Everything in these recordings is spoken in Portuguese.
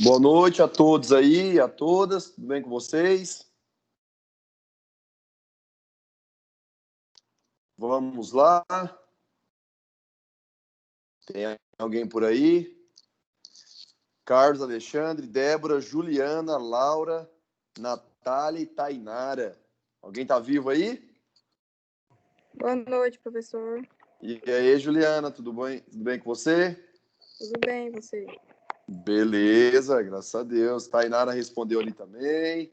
Boa noite a todos aí, a todas, tudo bem com vocês? Vamos lá. Tem alguém por aí? Carlos, Alexandre, Débora, Juliana, Laura, Natália e Tainara. Alguém tá vivo aí? Boa noite, professor. E aí, Juliana, tudo bem com você? Tudo bem, você? Beleza, graças a Deus. Tainara respondeu ali também.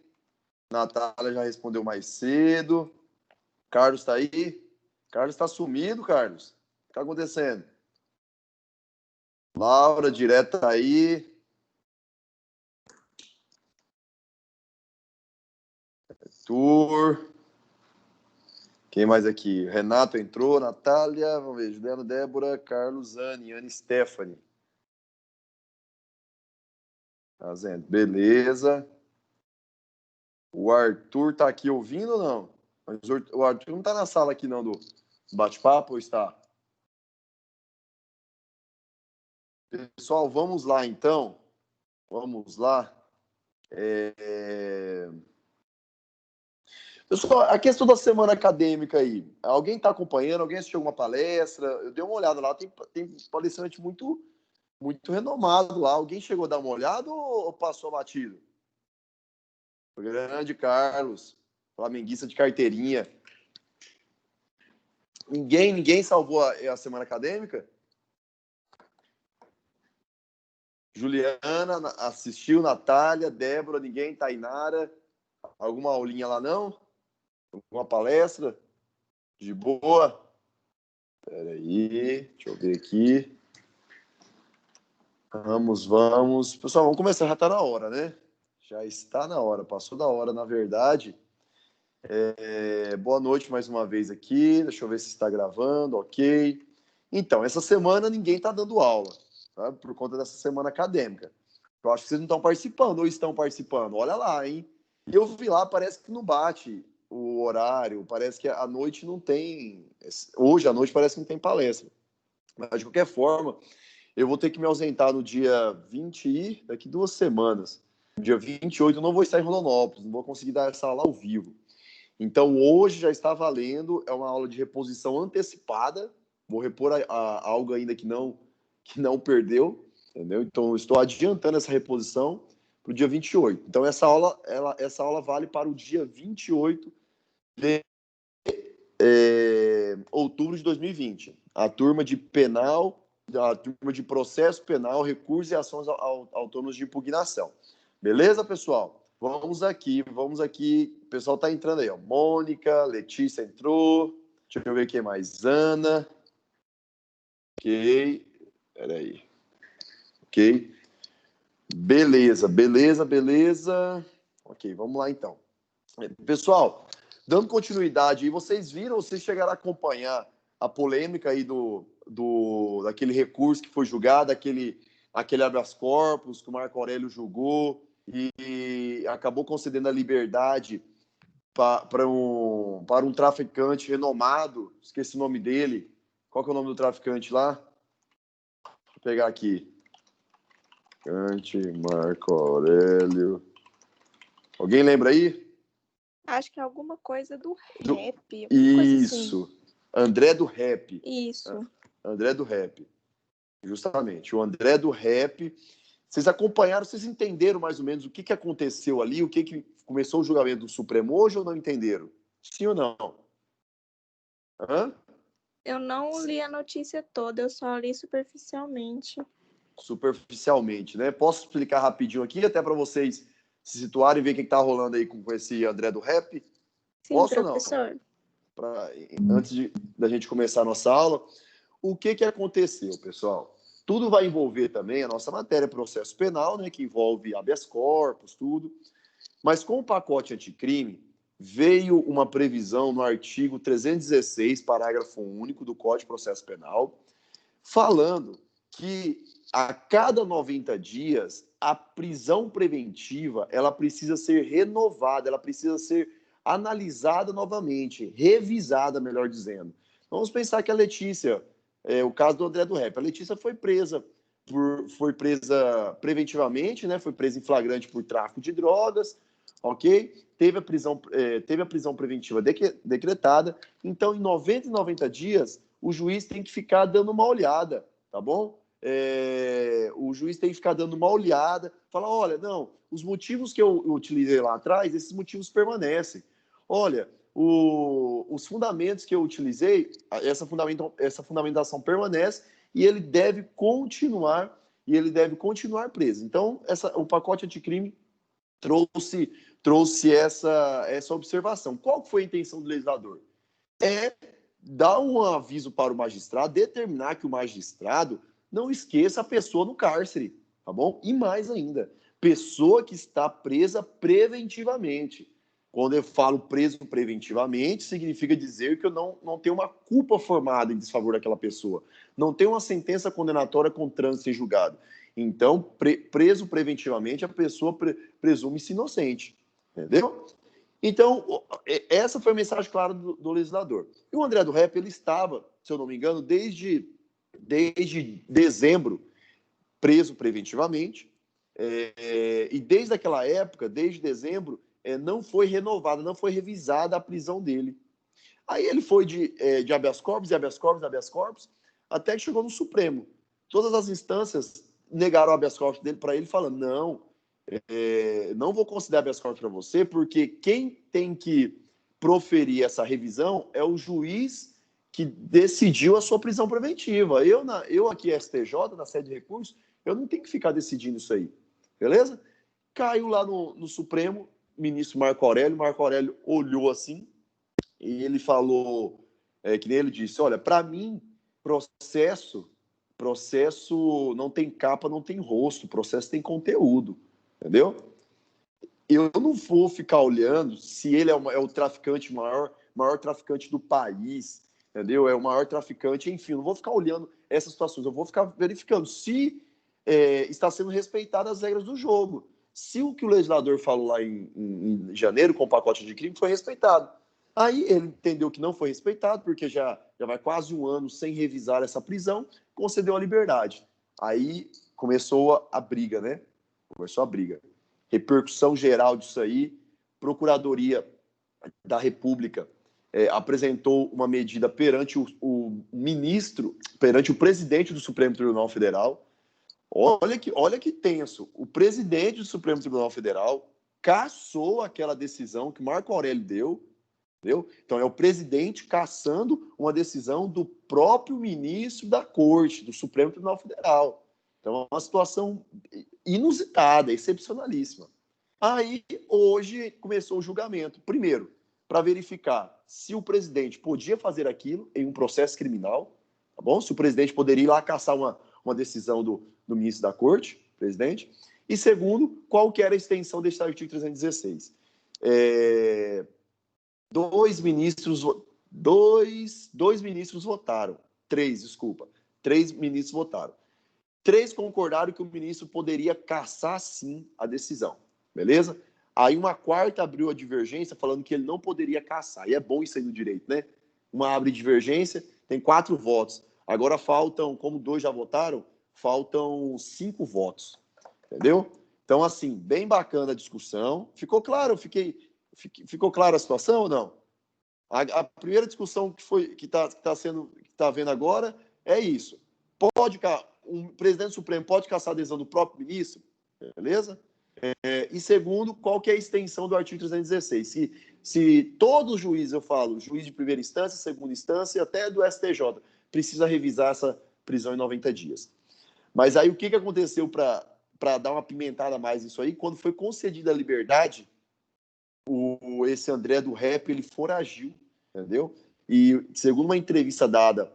Natália já respondeu mais cedo. Carlos tá aí? Carlos tá sumido, Carlos. O que tá acontecendo? Laura, direto tá aí. Arthur. Quem mais aqui? Renato entrou, Natália, vamos ver, Juliana, Débora, Carlos, Anne Stephanie. Fazendo, beleza. O Arthur tá aqui ouvindo ou não? Mas o Arthur não tá na sala aqui não do bate-papo ou está? Pessoal, vamos lá então. Vamos lá. Pessoal, a questão da semana acadêmica aí. Alguém está acompanhando? Alguém assistiu alguma palestra? Eu dei uma olhada lá, tem palestrante muito renomado lá. Alguém chegou a dar uma olhada ou passou batido? O grande Carlos, flamenguista de carteirinha. Ninguém salvou a semana acadêmica? Juliana assistiu, Natália, Débora, ninguém, Tainara. Alguma aulinha lá não? Alguma palestra? De boa? Espera aí, deixa eu ver aqui. Vamos. Pessoal, vamos começar, já está na hora, né? Já está na hora, passou da hora, na verdade. Boa noite mais uma vez aqui. Deixa eu ver se está gravando, ok. Então, essa semana ninguém está dando aula, tá? Por conta dessa semana acadêmica. Eu acho que vocês não estão participando ou estão participando. Olha lá, hein? E eu vi lá, parece que não bate o horário, parece que à noite não tem. Hoje à noite parece que não tem palestra. Mas, de qualquer forma, eu vou ter que me ausentar no dia 20 e daqui 2 semanas. No dia 28 eu não vou estar em Rondonópolis, não vou conseguir dar essa aula ao vivo. Então, hoje já está valendo, é uma aula de reposição antecipada. Vou repor algo ainda que não perdeu, entendeu? Então, estou adiantando essa reposição para o dia 28. Então, essa aula vale para o dia 28 de outubro de 2020. A turma de penal, a turma de processo penal, recursos e ações autônomas de impugnação. Beleza, pessoal? Vamos aqui. O pessoal tá entrando aí, ó. Mônica, Letícia entrou. Deixa eu ver quem mais. Ana. Ok. Peraí. Ok. Beleza. Ok, vamos lá então. Pessoal, dando continuidade aí, vocês chegaram a acompanhar a polêmica aí daquele recurso que foi julgado, aquele habeas corpus que o Marco Aurélio julgou e acabou concedendo a liberdade para um traficante renomado, esqueci o nome dele. Qual que é o nome do traficante lá? Vou pegar aqui. Traficante Marco Aurélio. Alguém lembra aí? Acho que é alguma coisa do rap. Isso. Coisa assim. André do Rap. Isso. André do Rap. Justamente. O André do Rap. Vocês acompanharam, vocês entenderam mais ou menos o que aconteceu ali, o que começou o julgamento do Supremo hoje ou não entenderam? Sim ou não? Hã? Eu não li a notícia toda, eu só li superficialmente. Superficialmente, né? Posso explicar rapidinho aqui, até para vocês se situarem e ver o que está rolando aí com esse André do Rap? Sim, Posso professor? ou não? Antes da gente começar a nossa aula, o que aconteceu, pessoal? tudo vai envolver também a nossa matéria, processo penal, né, que envolve habeas corpus, tudo. Mas com o pacote anticrime, veio uma previsão no artigo 316, parágrafo único do Código de Processo Penal, falando que a cada 90 dias a prisão preventiva ela precisa ser renovada, ela precisa ser analisada novamente, revisada, melhor dizendo. Vamos pensar que a Letícia, o caso do André do Rep, a Letícia foi presa preventivamente, né? Foi presa em flagrante por tráfico de drogas, ok? Teve a prisão preventiva decretada. Então, em 90 dias, o juiz tem que ficar dando uma olhada, tá bom? O juiz tem que ficar dando uma olhada, falar, olha, não, os motivos que eu utilizei lá atrás, esses motivos permanecem. Olha, os fundamentos que eu utilizei, essa fundamentação permanece e ele deve continuar preso. Então, o pacote anticrime trouxe essa observação. Qual foi a intenção do legislador? Dar um aviso para o magistrado, determinar que o magistrado não esqueça a pessoa no cárcere, tá bom? E mais ainda, pessoa que está presa preventivamente. Quando eu falo preso preventivamente, significa dizer que eu não tenho uma culpa formada em desfavor daquela pessoa. Não tenho uma sentença condenatória com trânsito em julgado. Então, preso preventivamente, a pessoa presume-se inocente. Entendeu? Então, essa foi a mensagem clara do legislador. E o André do Rep, ele estava, se eu não me engano, desde dezembro, preso preventivamente, e desde aquela época, desde dezembro, não foi renovada, não foi revisada a prisão dele. Aí ele foi de habeas corpus, até que chegou no Supremo. Todas as instâncias negaram o habeas corpus dele para ele, falando, não vou considerar habeas corpus para você, porque quem tem que proferir essa revisão é o juiz que decidiu a sua prisão preventiva. Eu aqui, STJ, na sede de recursos, eu não tenho que ficar decidindo isso aí. Beleza? Caiu lá no Supremo, ministro Marco Aurélio olhou assim, e ele falou, que nem ele disse, olha, para mim, processo não tem capa, não tem rosto, processo tem conteúdo, entendeu? Eu não vou ficar olhando se ele é o traficante maior traficante do país, entendeu? É o maior traficante, enfim, não vou ficar olhando essas situações, eu vou ficar verificando se está sendo respeitadas as regras do jogo. Se o que o legislador falou lá em janeiro, com o pacote de crime, foi respeitado. Aí ele entendeu que não foi respeitado, porque já vai quase um ano sem revisar essa prisão, concedeu a liberdade. Aí começou a briga, né? Repercussão geral disso aí, Procuradoria da República apresentou uma medida perante o ministro, perante o presidente do Supremo Tribunal Federal. Olha que tenso. O presidente do Supremo Tribunal Federal cassou aquela decisão que Marco Aurélio deu, entendeu? Então, é o presidente cassando uma decisão do próprio ministro da Corte, do Supremo Tribunal Federal. Então, é uma situação inusitada, excepcionalíssima. Aí, hoje, começou o julgamento. Primeiro, para verificar se o presidente podia fazer aquilo em um processo criminal, tá bom? Se o presidente poderia ir lá caçar uma decisão do ministro da Corte, presidente. E segundo, qual que era a extensão desse artigo 316. Dois ministros votaram. Três ministros votaram. 3 concordaram que o ministro poderia cassar, sim, a decisão. Beleza? Aí uma quarta abriu a divergência, falando que ele não poderia cassar. E é bom isso aí no direito, né? Uma abre divergência, tem 4 votos. Agora faltam, como 2 já votaram, faltam 5 votos. Entendeu? Então, assim, bem bacana a discussão. Ficou claro? Ficou clara a situação ou não? A primeira discussão que está vendo agora é isso. Um presidente do Supremo pode cassar a adesão do próprio ministro? Beleza? E segundo, qual que é a extensão do artigo 316? Se todos os juízes, eu falo, juiz de primeira instância, segunda instância, até do STJ, precisa revisar essa prisão em 90 dias. Mas aí o que aconteceu para dar uma pimentada a mais nisso aí? Quando foi concedida a liberdade, esse André do Rep, ele foragiu, entendeu? E segundo uma entrevista dada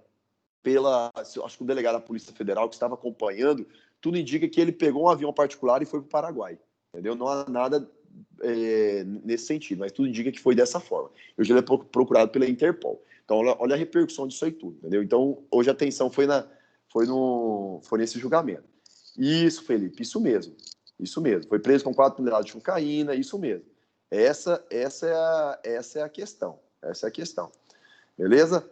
acho que o delegado da Polícia Federal que estava acompanhando, tudo indica que ele pegou um avião particular e foi para o Paraguai, entendeu? Não há nada nesse sentido, mas tudo indica que foi dessa forma. Hoje ele é procurado pela Interpol. Então, olha a repercussão disso aí tudo, entendeu? Então, hoje a atenção foi nesse julgamento. Isso, Felipe, isso mesmo. Isso mesmo. Foi preso com 4 toneladas de cocaína, isso mesmo. Essa é a questão. Essa é a questão. Beleza?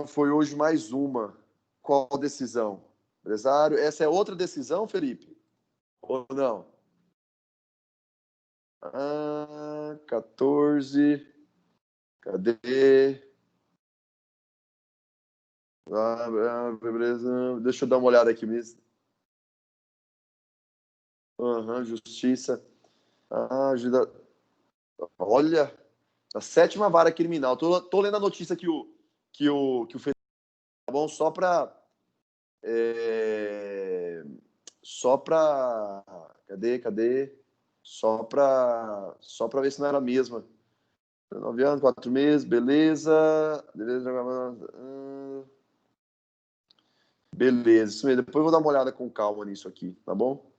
Foi hoje mais uma. Qual decisão? Empresário, essa é outra decisão, Felipe? Ou não? 14. Cadê? Beleza. Deixa eu dar uma olhada aqui mesmo. Justiça. Ajuda. Olha, a 7ª vara criminal. Tô lendo a notícia que o Felipe, tá bom? Só para cadê? Só para ver se não era a mesma. 9 anos, 4 meses, beleza. Beleza, isso mesmo. Depois eu vou dar uma olhada com calma nisso aqui, tá bom?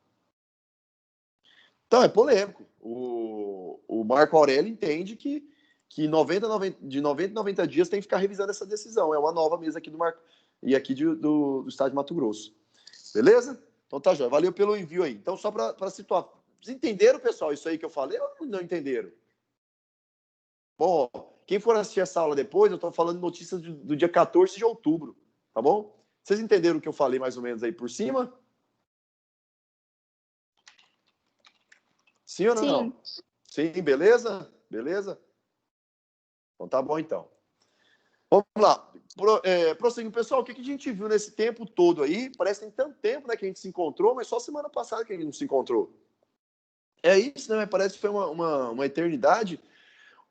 Então, é polêmico. O Marco Aurélio entende que de 90 em 90 dias tem que ficar revisando essa decisão. É uma nova mesa aqui do Marco e aqui do estado de Mato Grosso. Beleza? Então tá, Joia. Valeu pelo envio aí. Então, só para situar. Vocês entenderam, pessoal, isso aí que eu falei ou não entenderam? Bom, quem for assistir essa aula depois, eu estou falando notícias do dia 14 de outubro, tá bom? Vocês entenderam o que eu falei mais ou menos aí por cima? Sim ou não? Sim, beleza? Beleza? Então tá bom, então. Vamos lá. Prosseguindo, pessoal, o que a gente viu nesse tempo todo aí? Parece que tem tanto tempo, né, que a gente se encontrou, mas só semana passada que a gente não se encontrou. É isso, né? Parece que foi uma eternidade.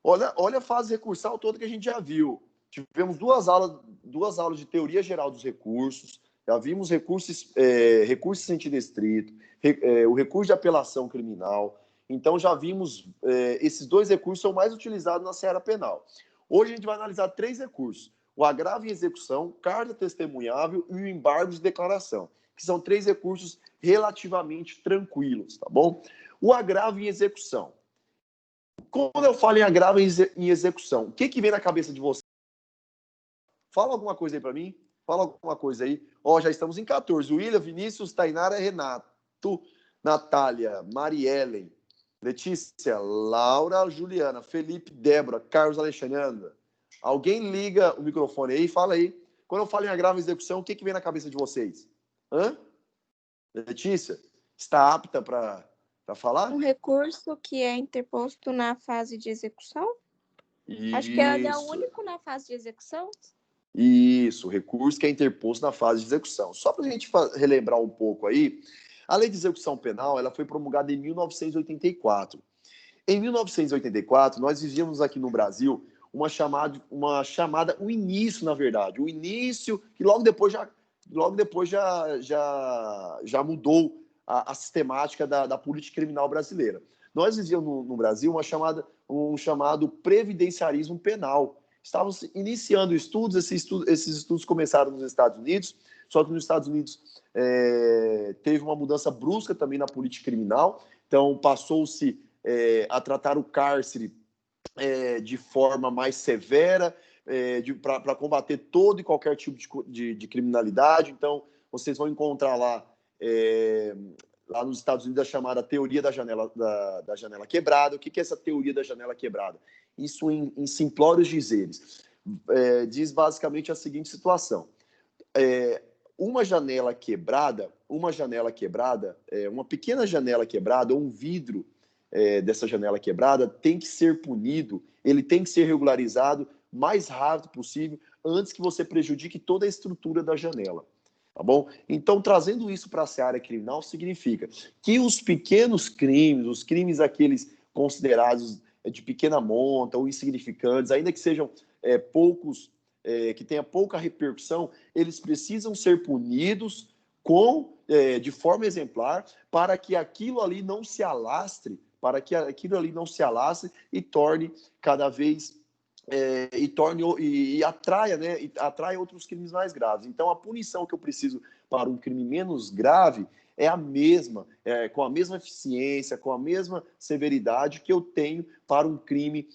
Olha a fase recursal toda que a gente já viu. Tivemos duas aulas de teoria geral dos recursos, já vimos recursos em sentido estrito, o recurso de apelação criminal. Então, já vimos, esses 2 recursos são mais utilizados na seara penal. Hoje, a gente vai analisar 3 recursos: o agravo em execução, carta testemunhável e o embargo de declaração, que são 3 recursos relativamente tranquilos, tá bom? O agravo em execução. Quando eu falo em agravo em execução, o que vem na cabeça de você? Fala alguma coisa aí para mim. Fala alguma coisa aí. Já estamos em 14. William, Vinícius, Tainara, Renato, Natália, Mariellen, Letícia, Laura, Juliana, Felipe, Débora, Carlos, Alexandre. Alguém liga o microfone aí e fala aí. Quando eu falo em agravo em execução, o que vem na cabeça de vocês? Letícia, está apta para falar? Um recurso que é interposto na fase de execução? Isso. Acho que ele é o único na fase de execução. Isso, o recurso que é interposto na fase de execução. Só para a gente relembrar um pouco aí, a Lei de Execução Penal ela foi promulgada em 1984. Em 1984, nós vivíamos aqui no Brasil uma chamada, o início, na verdade, o início que logo depois já mudou a sistemática da política criminal brasileira. Nós vivíamos no Brasil um chamado previdenciarismo penal. Estávamos iniciando estudos, esses estudos começaram nos Estados Unidos, só que nos Estados Unidos teve uma mudança brusca também na política criminal, então passou-se a tratar o cárcere de forma mais severa, para combater todo e qualquer tipo de criminalidade. Então, vocês vão encontrar lá nos Estados Unidos a chamada teoria da janela quebrada. O que é essa teoria da janela quebrada? Isso em simplórios dizeres. Diz basicamente a seguinte situação. Uma pequena janela quebrada, ou um vidro dessa janela quebrada, tem que ser punido, ele tem que ser regularizado mais rápido possível, antes que você prejudique toda a estrutura da janela. Tá bom? Então, trazendo isso para a seara criminal, significa que os pequenos crimes, os crimes aqueles considerados de pequena monta ou insignificantes, ainda que sejam poucos, que tenha pouca repercussão, eles precisam ser punidos de forma exemplar para que aquilo ali não se alastre, e torne cada vez e atraia, né, e atrai outros crimes mais graves. Então, a punição que eu preciso para um crime menos grave é a mesma, com a mesma eficiência, com a mesma severidade que eu tenho para um crime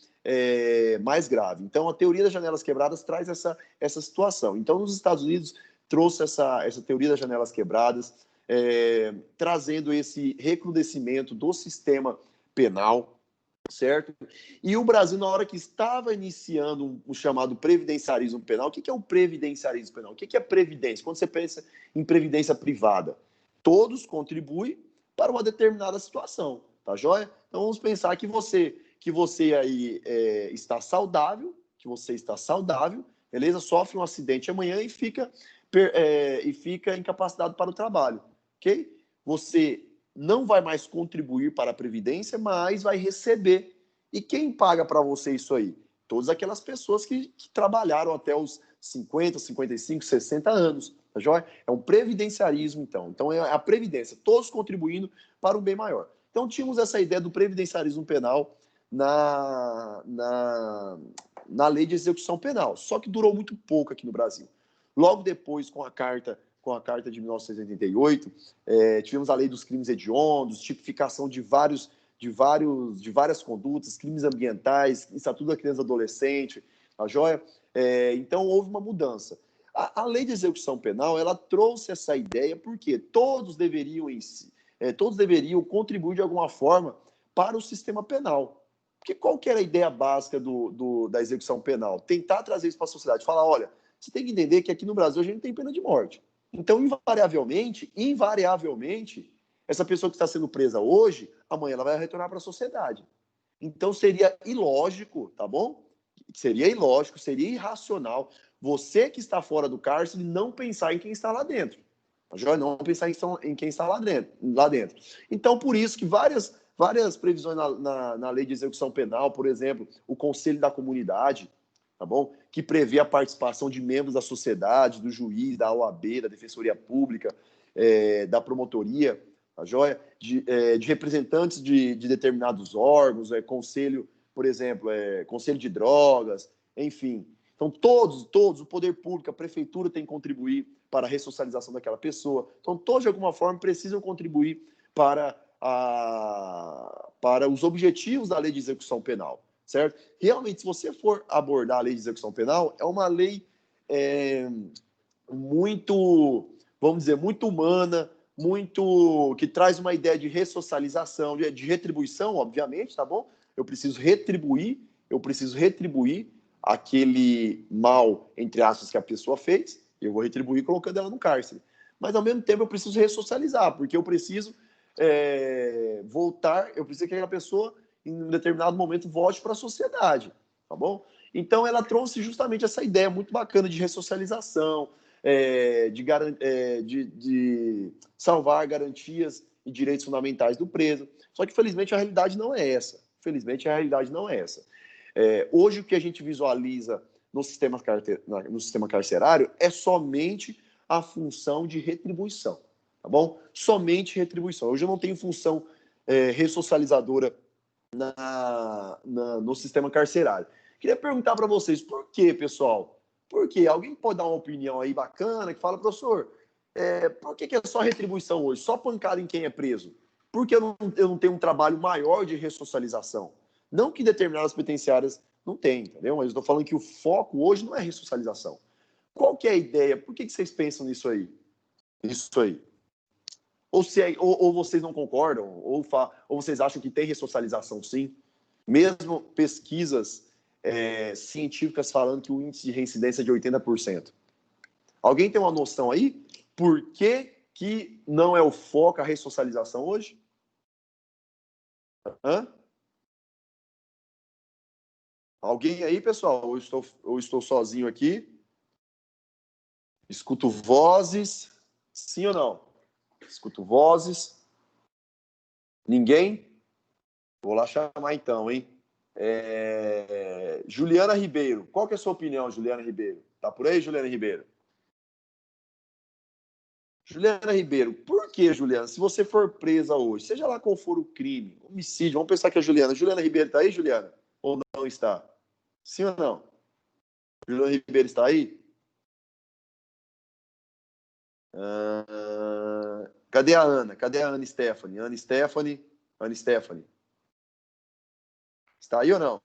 mais grave. Então, a teoria das janelas quebradas traz essa situação. Então, nos Estados Unidos, trouxe essa teoria das janelas quebradas, trazendo esse recrudescimento do sistema penal, certo? E o Brasil, na hora que estava iniciando o chamado previdenciarismo penal, o que é o previdenciarismo penal? O que é previdência? Quando você pensa em previdência privada, todos contribuem para uma determinada situação, tá joia? Então vamos pensar que você aí está saudável, beleza? Sofre um acidente amanhã e fica incapacitado para o trabalho, ok? Você não vai mais contribuir para a Previdência, mas vai receber. E quem paga para você isso aí? Todas aquelas pessoas que trabalharam até os 50, 55, 60 anos. Tá joia? É um previdenciarismo, então. Então, é a Previdência, todos contribuindo para um bem maior. Então, tínhamos essa ideia do previdenciarismo penal na lei de execução penal. Só que durou muito pouco aqui no Brasil. Logo depois, com a carta de 1988, tivemos a lei dos crimes hediondos, tipificação de várias condutas, crimes ambientais, Estatuto da Criança e Adolescente, tá joia? Então, houve uma mudança. A lei de execução penal, ela trouxe essa ideia porque todos deveriam contribuir de alguma forma para o sistema penal. Porque qual que era a ideia básica da execução penal? Tentar trazer isso para a sociedade. Falar, olha, você tem que entender que aqui no Brasil a gente não tem pena de morte. Então, invariavelmente, essa pessoa que está sendo presa hoje, amanhã ela vai retornar para a sociedade. Então, seria ilógico, tá bom? Seria ilógico, seria irracional você que está fora do cárcere não pensar em quem está lá dentro. Não pensar em quem está lá dentro. Então, por isso que várias previsões na lei de execução penal, por exemplo, o Conselho da Comunidade, tá bom? Que prevê a participação de membros da sociedade, do juiz, da OAB, da Defensoria Pública, da promotoria, tá joia? De representantes de determinados órgãos, conselho, por exemplo, conselho de drogas, enfim. Então, todos, o poder público, a prefeitura tem que contribuir para a ressocialização daquela pessoa. Então, todos, de alguma forma, precisam contribuir para os objetivos da lei de execução penal, certo? Realmente, se você for abordar a lei de execução penal, é uma lei muito, vamos dizer, muito humana, que traz uma ideia de ressocialização, de retribuição, obviamente, tá bom? Eu preciso retribuir aquele mal, entre aspas, que a pessoa fez, eu vou retribuir colocando ela no cárcere. Mas, ao mesmo tempo, eu preciso ressocializar, porque eu preciso voltar, eu preciso que aquela pessoa, em um determinado momento, volte para a sociedade, tá bom? Então, ela trouxe justamente essa ideia muito bacana de ressocialização, de salvar garantias e direitos fundamentais do preso. Só que, felizmente, a realidade não é essa. Hoje, o que a gente visualiza no sistema carcerário é somente a função de retribuição, tá bom? Somente retribuição. Hoje eu não tenho função ressocializadora no sistema carcerário. Queria perguntar para vocês, por quê, pessoal? Por quê? Alguém pode dar uma opinião aí bacana, que fala, professor, por que é só retribuição hoje? Só pancada em quem é preso? Por que eu não tenho um trabalho maior de ressocialização? Não que determinadas penitenciárias não tem, entendeu? Mas eu estou falando que o foco hoje não é ressocialização. Qual que é a ideia? Por que vocês pensam nisso aí? Ou vocês não concordam, ou vocês acham que tem ressocialização sim? Mesmo pesquisas científicas falando que o índice de reincidência é de 80%. Alguém tem uma noção aí? Por que não é o foco a ressocialização hoje? Hã? Alguém aí, pessoal? Ou estou sozinho aqui? Escuto vozes. Sim ou não? Escuto vozes. Ninguém? Vou lá chamar então, hein? Juliana Ribeiro. Qual que é a sua opinião, Juliana Ribeiro? Tá por aí, Juliana Ribeiro? Juliana Ribeiro, por que, Juliana? Se você for presa hoje, seja lá qual for o crime, homicídio, vamos pensar que é a Juliana. Juliana Ribeiro está aí, Juliana? Ou não está? Sim ou não? Juliano Ribeiro está aí? Cadê a Ana? Cadê a Ana Stephanie? Ana Stephanie? Ana Stephanie. Está aí ou não?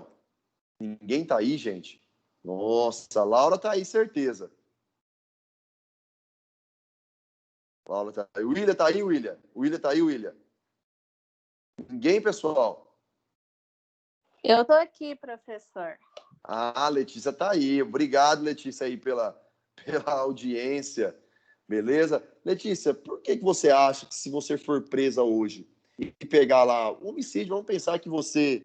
Ninguém está aí, gente? Nossa, a Laura está aí, certeza. Laura tá aí. William está aí, William? William está aí, William? Ninguém, pessoal? Eu tô aqui, professor. Ah, Letícia está aí. Obrigado, Letícia, aí pela audiência. Beleza? Letícia, por que você acha que se você for presa hoje e pegar lá homicídio, vamos pensar que você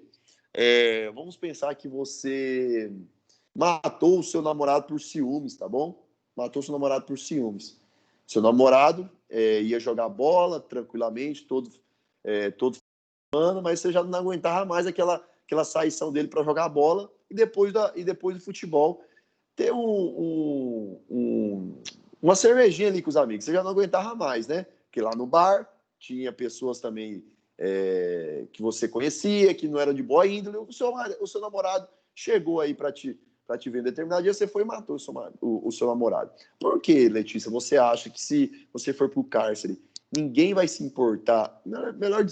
matou o seu namorado por ciúmes, tá bom? Matou seu namorado por ciúmes. Seu namorado ia jogar bola tranquilamente, todo semana, mas você já não aguentava mais aquela saição dele para jogar bola e depois do futebol ter uma cervejinha ali com os amigos. Você já não aguentava mais, né? Porque lá no bar tinha pessoas também que você conhecia, que não eram de boa índole. O seu namorado chegou aí para te ver em determinado dia, você foi e matou o seu namorado. Por que, Letícia, você acha que se você for para o cárcere, ninguém vai se importar? Melhor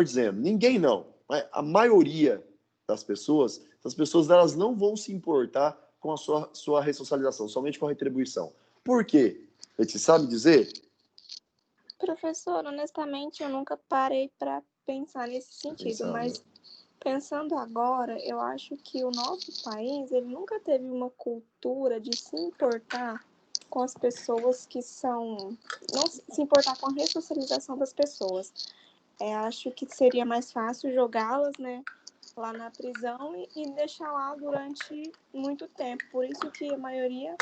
dizendo, ninguém não. Mas a maioria das pessoas, as pessoas elas não vão se importar com a sua ressocialização, somente com a retribuição. Por quê? Você sabe dizer? Professor, honestamente, eu nunca parei para pensar nesse sentido, mas pensando agora, eu acho que o nosso país, ele nunca teve uma cultura de se importar com as pessoas que são... Não se importar com a ressocialização das pessoas. Acho que seria mais fácil jogá-las, né, lá na prisão e deixar lá durante muito tempo. Por isso que a maioria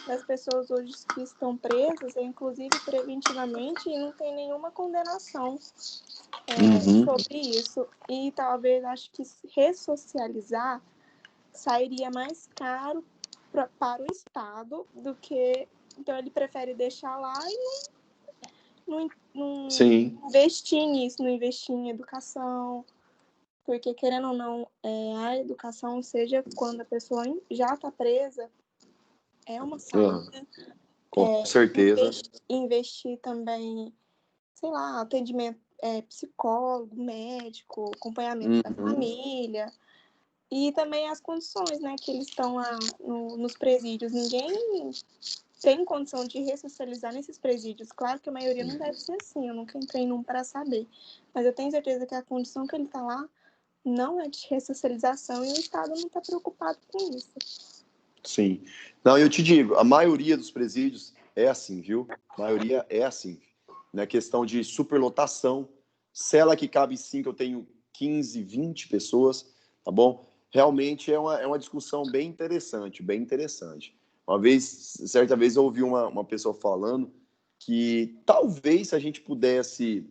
das pessoas hoje que estão presas, inclusive preventivamente, e não tem nenhuma condenação sobre isso. E talvez acho que ressocializar sairia mais caro para o Estado do que... Então ele prefere deixar lá e não investir nisso, não investir em educação, porque querendo ou não, a educação, seja quando a pessoa já está presa, é uma saída. Com certeza. Investir também, sei lá, atendimento psicólogo, médico, acompanhamento da família, e também as condições, né, que eles estão lá nos presídios. Ninguém tem condição de ressocializar nesses presídios. Claro que a maioria não deve ser assim, eu nunca entrei num para saber, mas eu tenho certeza que a condição que ele está lá não é de ressocialização e o Estado não está preocupado com isso. Sim. Não, eu te digo, a maioria dos presídios é assim, viu? A maioria é assim. Não é questão de superlotação. Cela que cabe 5, eu tenho 15, 20 pessoas, tá bom? Realmente é uma discussão bem interessante, bem interessante. Certa vez eu ouvi uma pessoa falando que talvez se a gente pudesse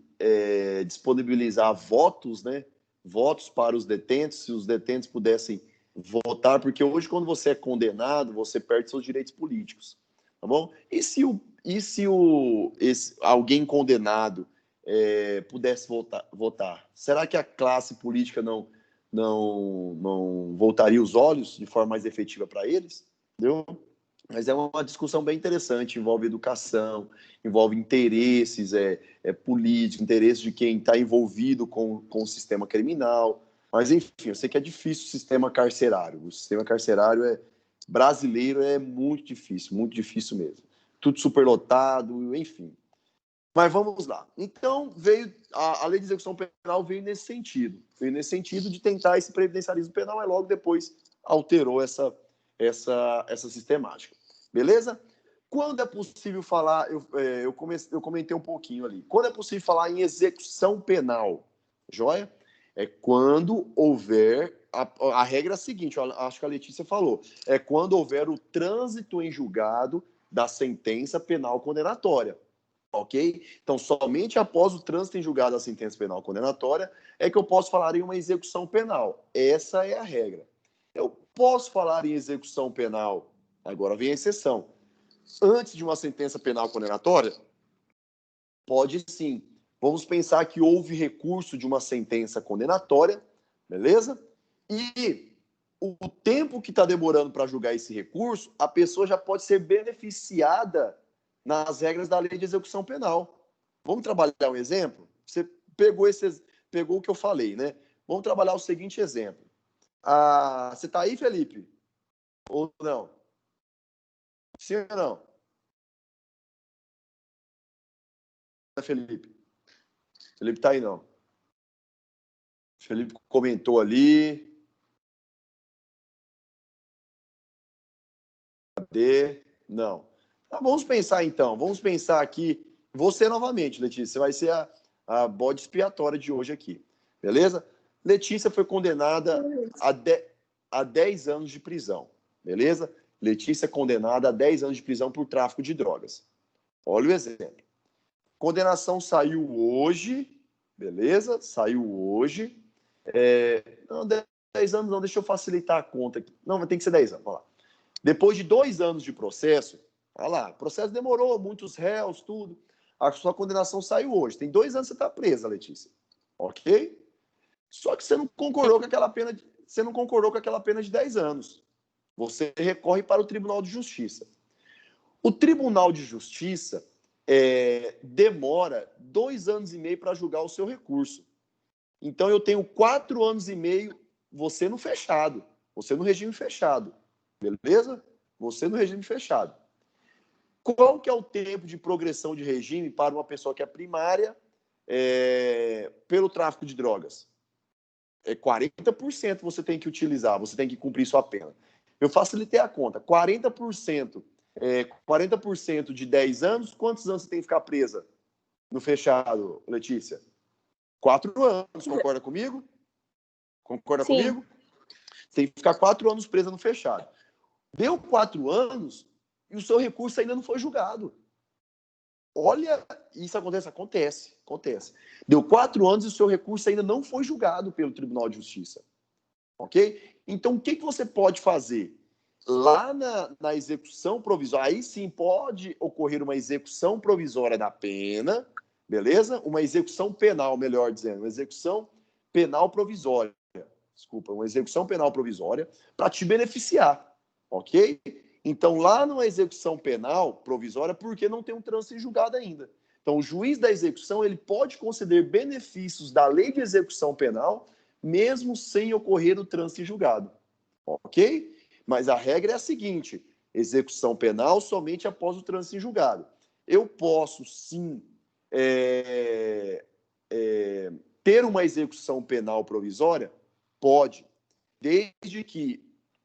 disponibilizar votos, né? Votos para os detentos, se os detentos pudessem votar, porque hoje, quando você é condenado, você perde seus direitos políticos, tá bom? E se alguém condenado pudesse votar? Será que a classe política não voltaria os olhos de forma mais efetiva para eles? Entendeu? Mas é uma discussão bem interessante, envolve educação, envolve interesses políticos, interesses de quem está envolvido com o sistema criminal. Mas, enfim, eu sei que é difícil o sistema carcerário. O sistema carcerário brasileiro é muito difícil mesmo. Tudo superlotado, enfim. Mas vamos lá. Então, a lei de execução penal veio nesse sentido de tentar esse previdencialismo penal, mas logo depois alterou essa sistemática. Beleza? Quando é possível falar, eu comentei um pouquinho ali, quando é possível falar em execução penal, joia? É quando houver, a regra é a seguinte, acho que a Letícia falou, é quando houver o trânsito em julgado da sentença penal condenatória. Ok? Então, somente após o trânsito em julgado da sentença penal condenatória é que eu posso falar em uma execução penal. Essa é a regra. Eu posso falar em execução penal, agora vem a exceção, antes de uma sentença penal condenatória? Pode sim. Vamos pensar que houve recurso de uma sentença condenatória, beleza? E o tempo que está demorando para julgar esse recurso, a pessoa já pode ser beneficiada nas regras da lei de execução penal. Vamos trabalhar um exemplo? Você pegou o que eu falei, né? Vamos trabalhar o seguinte exemplo. Você está aí, Felipe? Ou não? Sim ou não? Felipe? Felipe está aí, não. Felipe comentou ali. Cadê? Não. Tá, vamos pensar então. Vamos pensar aqui. Você novamente, Letícia. Você vai ser a bode expiatória de hoje aqui. Beleza? Letícia foi condenada a 10 anos de prisão. Beleza? Letícia é condenada a 10 anos de prisão por tráfico de drogas. Olha o exemplo. Condenação saiu hoje. Beleza? Saiu hoje. Não, 10 anos não. Deixa eu facilitar a conta aqui. Não, tem que ser 10 anos. Vamos lá. Depois de 2 anos de processo, olha lá, o processo demorou, muitos réus, tudo. A sua condenação saiu hoje. Tem 2 anos que você está presa, Letícia. Ok? Só que você não concordou com aquela pena de 10 anos. Você recorre para o Tribunal de Justiça. O Tribunal de Justiça demora 2 anos e meio para julgar o seu recurso. Então, eu tenho 4 anos e meio, você no fechado, você no regime fechado. Beleza? Você no regime fechado. Qual que é o tempo de progressão de regime para uma pessoa que é primária pelo tráfico de drogas? 40% você tem que utilizar, você tem que cumprir sua pena. Eu facilitei a conta. 40% de 10 anos, quantos anos você tem que ficar presa no fechado, Letícia? 4 anos, concorda comigo? Concorda Sim. comigo? Você tem que ficar 4 anos presa no fechado. Deu 4 anos e o seu recurso ainda não foi julgado. Olha, isso acontece. Deu 4 anos e o seu recurso ainda não foi julgado pelo Tribunal de Justiça. Ok? Então, o que você pode fazer? Lá na execução provisória, aí sim pode ocorrer uma execução provisória da pena, beleza? Uma execução penal, melhor dizendo, uma execução penal provisória. Desculpa, uma execução penal provisória para te beneficiar, ok? Então, lá numa execução penal provisória, porque não tem um trânsito em julgado ainda. Então, o juiz da execução ele pode conceder benefícios da lei de execução penal, mesmo sem ocorrer o trânsito em julgado, ok? Mas a regra é a seguinte: execução penal somente após o trânsito em julgado. Eu posso, sim, ter uma execução penal provisória? Pode, desde que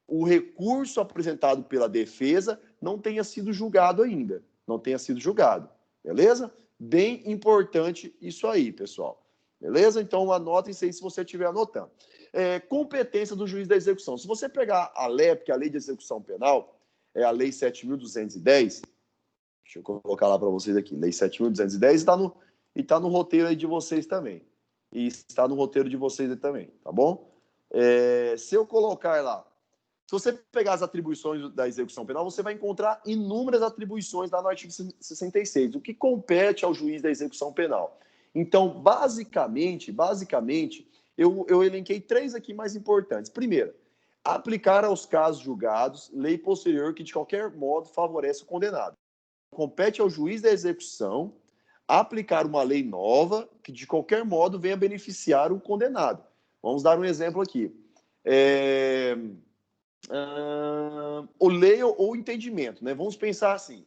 o recurso apresentado pela defesa não tenha sido julgado ainda. Não tenha sido julgado. Beleza? Bem importante isso aí, pessoal. Beleza? Então, anotem isso aí se você estiver anotando. Competência do juiz da execução. Se você pegar a LEP, que é a Lei de Execução Penal, é a Lei 7.210, deixa eu colocar lá para vocês aqui, Lei 7.210, e está no roteiro aí de vocês também. E está no roteiro de vocês aí também, tá bom? Se eu colocar lá, se você pegar as atribuições da execução penal, você vai encontrar inúmeras atribuições lá no artigo 66, o que compete ao juiz da execução penal. Então, basicamente, eu elenquei 3 aqui mais importantes. Primeiro, aplicar aos casos julgados lei posterior que, de qualquer modo, favorece o condenado. Compete ao juiz da execução aplicar uma lei nova que, de qualquer modo, venha beneficiar o condenado. Vamos dar um exemplo aqui. O lei ou entendimento, né? Vamos pensar assim.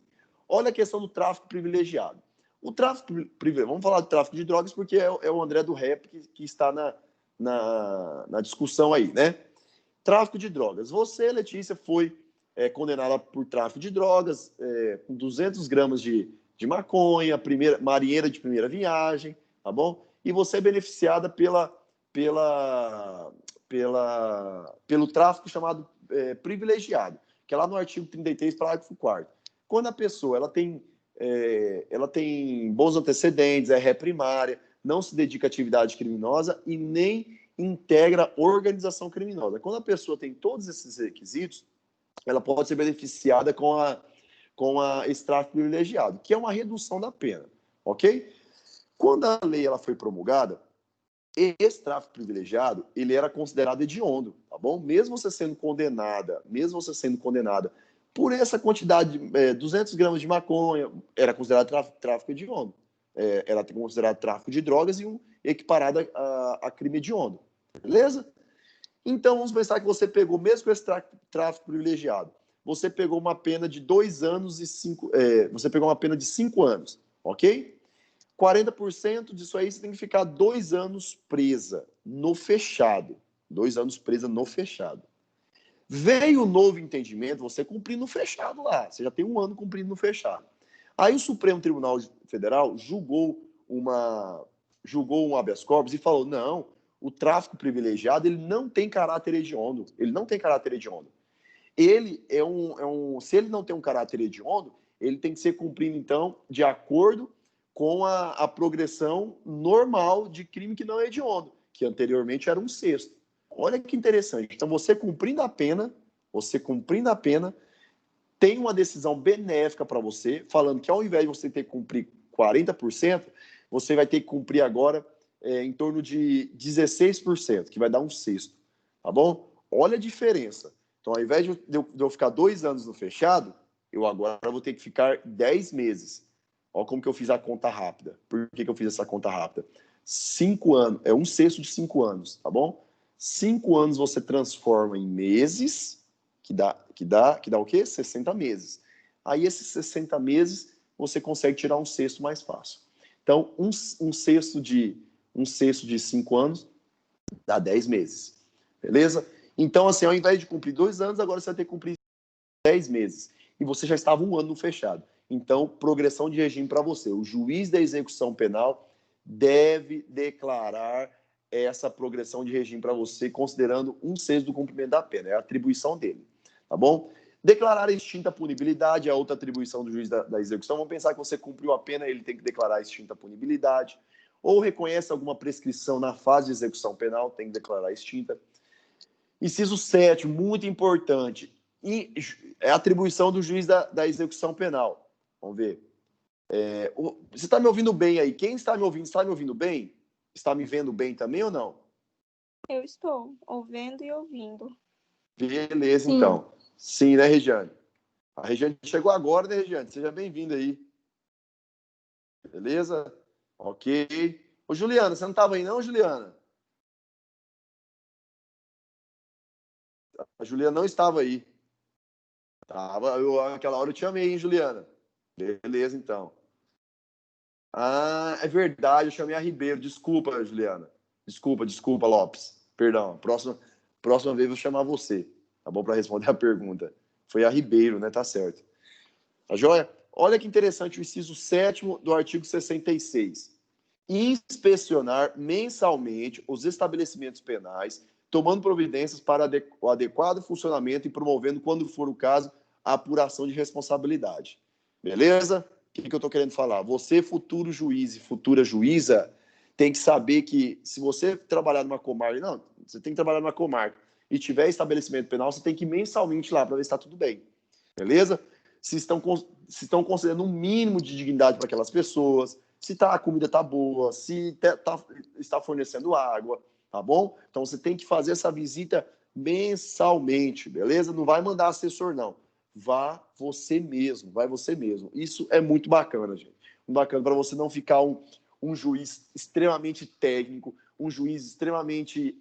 Olha a questão do tráfico privilegiado. O tráfico privilegiado, vamos falar do tráfico de drogas porque é o André do Rap que está na discussão aí, né? Tráfico de drogas. Você, Letícia, foi condenada por tráfico de drogas, com 200 gramas de maconha, marinheira de primeira viagem, tá bom? E você é beneficiada pelo tráfico chamado privilegiado, que é lá no artigo 33, parágrafo 4º. Quando a pessoa ela tem bons antecedentes, é ré primária, não se dedica à atividade criminosa e nem integra organização criminosa. Quando a pessoa tem todos esses requisitos, ela pode ser beneficiada com esse tráfico privilegiado, que é uma redução da pena, ok? Quando a lei ela foi promulgada, esse tráfico privilegiado, ele era considerado hediondo, tá bom? Mesmo você sendo condenada por essa quantidade de 200 gramas de maconha, era considerado tráfico hediondo. Era considerado tráfico de drogas e equiparado a crime hediondo. Beleza? Então, vamos pensar que você pegou, mesmo com esse tráfico privilegiado, você pegou uma pena de 2 anos e 5... você pegou uma pena de 5 anos, ok? 40% disso aí você tem que ficar 2 anos presa no fechado. 2 anos presa no fechado. Veio o novo entendimento, você cumprindo no fechado lá. Você já tem 1 ano cumprindo no fechado. Aí o Supremo Tribunal Federal julgou um habeas corpus e falou, não, o tráfico privilegiado ele não tem caráter hediondo. Ele não tem caráter hediondo. Ele se ele não tem um caráter hediondo, ele tem que ser cumprido, então, de acordo com a progressão normal de crime que não é hediondo, que anteriormente era 1/6. Olha que interessante. Então, você cumprindo a pena, tem uma decisão benéfica para você, falando que ao invés de você ter que cumprir 40%, você vai ter que cumprir agora em torno de 16%, que vai dar 1/6. Tá bom? Olha a diferença. Então, ao invés de eu ficar 2 anos no fechado, eu agora vou ter que ficar 10 meses. Olha como que eu fiz a conta rápida. Por que eu fiz essa conta rápida? 5 anos, 1/6 de 5 anos, tá bom? 5 anos você transforma em meses, que dá o quê? 60 meses. Aí, esses 60 meses, você consegue tirar 1/6 mais fácil. Então, 1/6 de 5 anos dá 10 meses. Beleza? Então, assim, ao invés de cumprir 2 anos, agora você vai ter que cumprir 10 meses. E você já estava 1 ano no fechado. Então, progressão de regime para você. O juiz da execução penal deve declarar essa progressão de regime para você, considerando 1/6 do cumprimento da pena. É a atribuição dele. Tá bom? Declarar extinta a punibilidade é outra atribuição do juiz da execução. Vamos pensar que você cumpriu a pena, ele tem que declarar extinta a punibilidade. Ou reconhece alguma prescrição na fase de execução penal, tem que declarar extinta. Inciso 7, muito importante, é a atribuição do juiz da execução penal. Vamos ver. Você está me ouvindo bem aí? Quem está me ouvindo? Está me ouvindo bem? Está me vendo bem também ou não? Eu estou ouvindo e ouvindo. Beleza, Sim. então. Sim, né, Regiane? A Regiane chegou agora, né, Regiane? Seja bem-vinda aí. Beleza? Ok. Ô, Juliana, você não estava aí não, Juliana? A Juliana não estava aí. Aquela hora eu te chamei, hein, Juliana? Beleza, então. Ah, é verdade, eu chamei a Ribeiro. Desculpa, Juliana. Desculpa, Lopes. Perdão. Próxima vez eu vou chamar você, tá bom? Para responder a pergunta. Foi a Ribeiro, né? Tá certo. Tá joia? Olha que interessante o inciso 7º do artigo 66. Inspecionar mensalmente os estabelecimentos penais, tomando providências para o adequado funcionamento e promovendo, quando for o caso, a apuração de responsabilidade. Beleza? O que eu estou querendo falar? Você, futuro juiz e futura juíza, tem que saber que se você trabalhar numa comarca, não, você tem que trabalhar numa comarca e tiver estabelecimento penal, você tem que ir mensalmente lá para ver se está tudo bem. Beleza? Se estão considerando um mínimo de dignidade para aquelas pessoas, se a comida está boa, se está fornecendo água, tá bom? Então, você tem que fazer essa visita mensalmente, beleza? Não vai mandar assessor, não. Vai você mesmo. Isso é muito bacana, gente. Muito bacana para você não ficar um juiz extremamente técnico, um juiz extremamente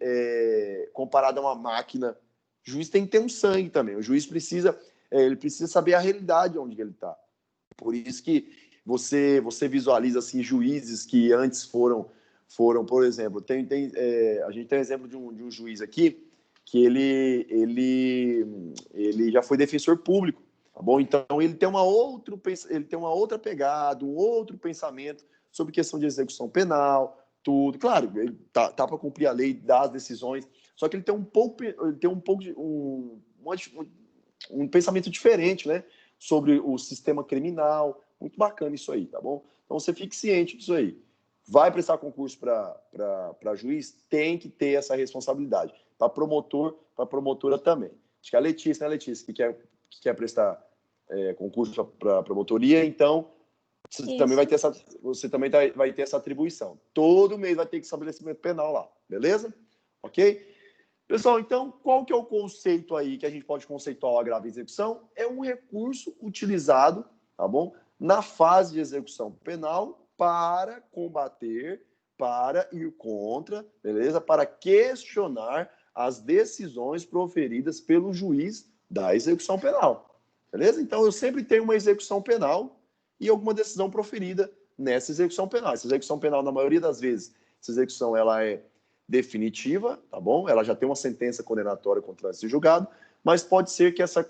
comparado a uma máquina. O juiz tem que ter um sangue também. O juiz precisa saber a realidade onde ele está. Por isso que você visualiza assim, juízes que antes foram por exemplo, a gente tem um exemplo de um juiz aqui que ele já foi defensor público, tá bom? Então ele tem uma outra pegada, um outro pensamento sobre questão de execução penal, tudo. Claro, ele tá para cumprir a lei, dar as decisões, só que ele tem um pensamento diferente, né, sobre o sistema criminal. Muito bacana isso aí, tá bom? Então você fique ciente disso aí. Vai prestar concurso para juiz, tem que ter essa responsabilidade. Para promotor, para promotora também. Acho que a Letícia, né, Letícia, que quer prestar concurso para promotoria, então Você também vai ter essa atribuição. Todo mês vai ter que estabelecimento penal lá, beleza? Ok? Pessoal, então, qual que é o conceito aí que a gente pode conceituar o agravo em execução? É um recurso utilizado, tá bom? Na fase de execução penal para combater, para ir contra, beleza? Para questionar as decisões proferidas pelo juiz da execução penal, beleza? Então, eu sempre tenho uma execução penal e alguma decisão proferida nessa execução penal. Essa execução penal, na maioria das vezes, essa execução ela é definitiva, tá bom? Ela já tem uma sentença condenatória contra esse julgado, mas pode ser que essa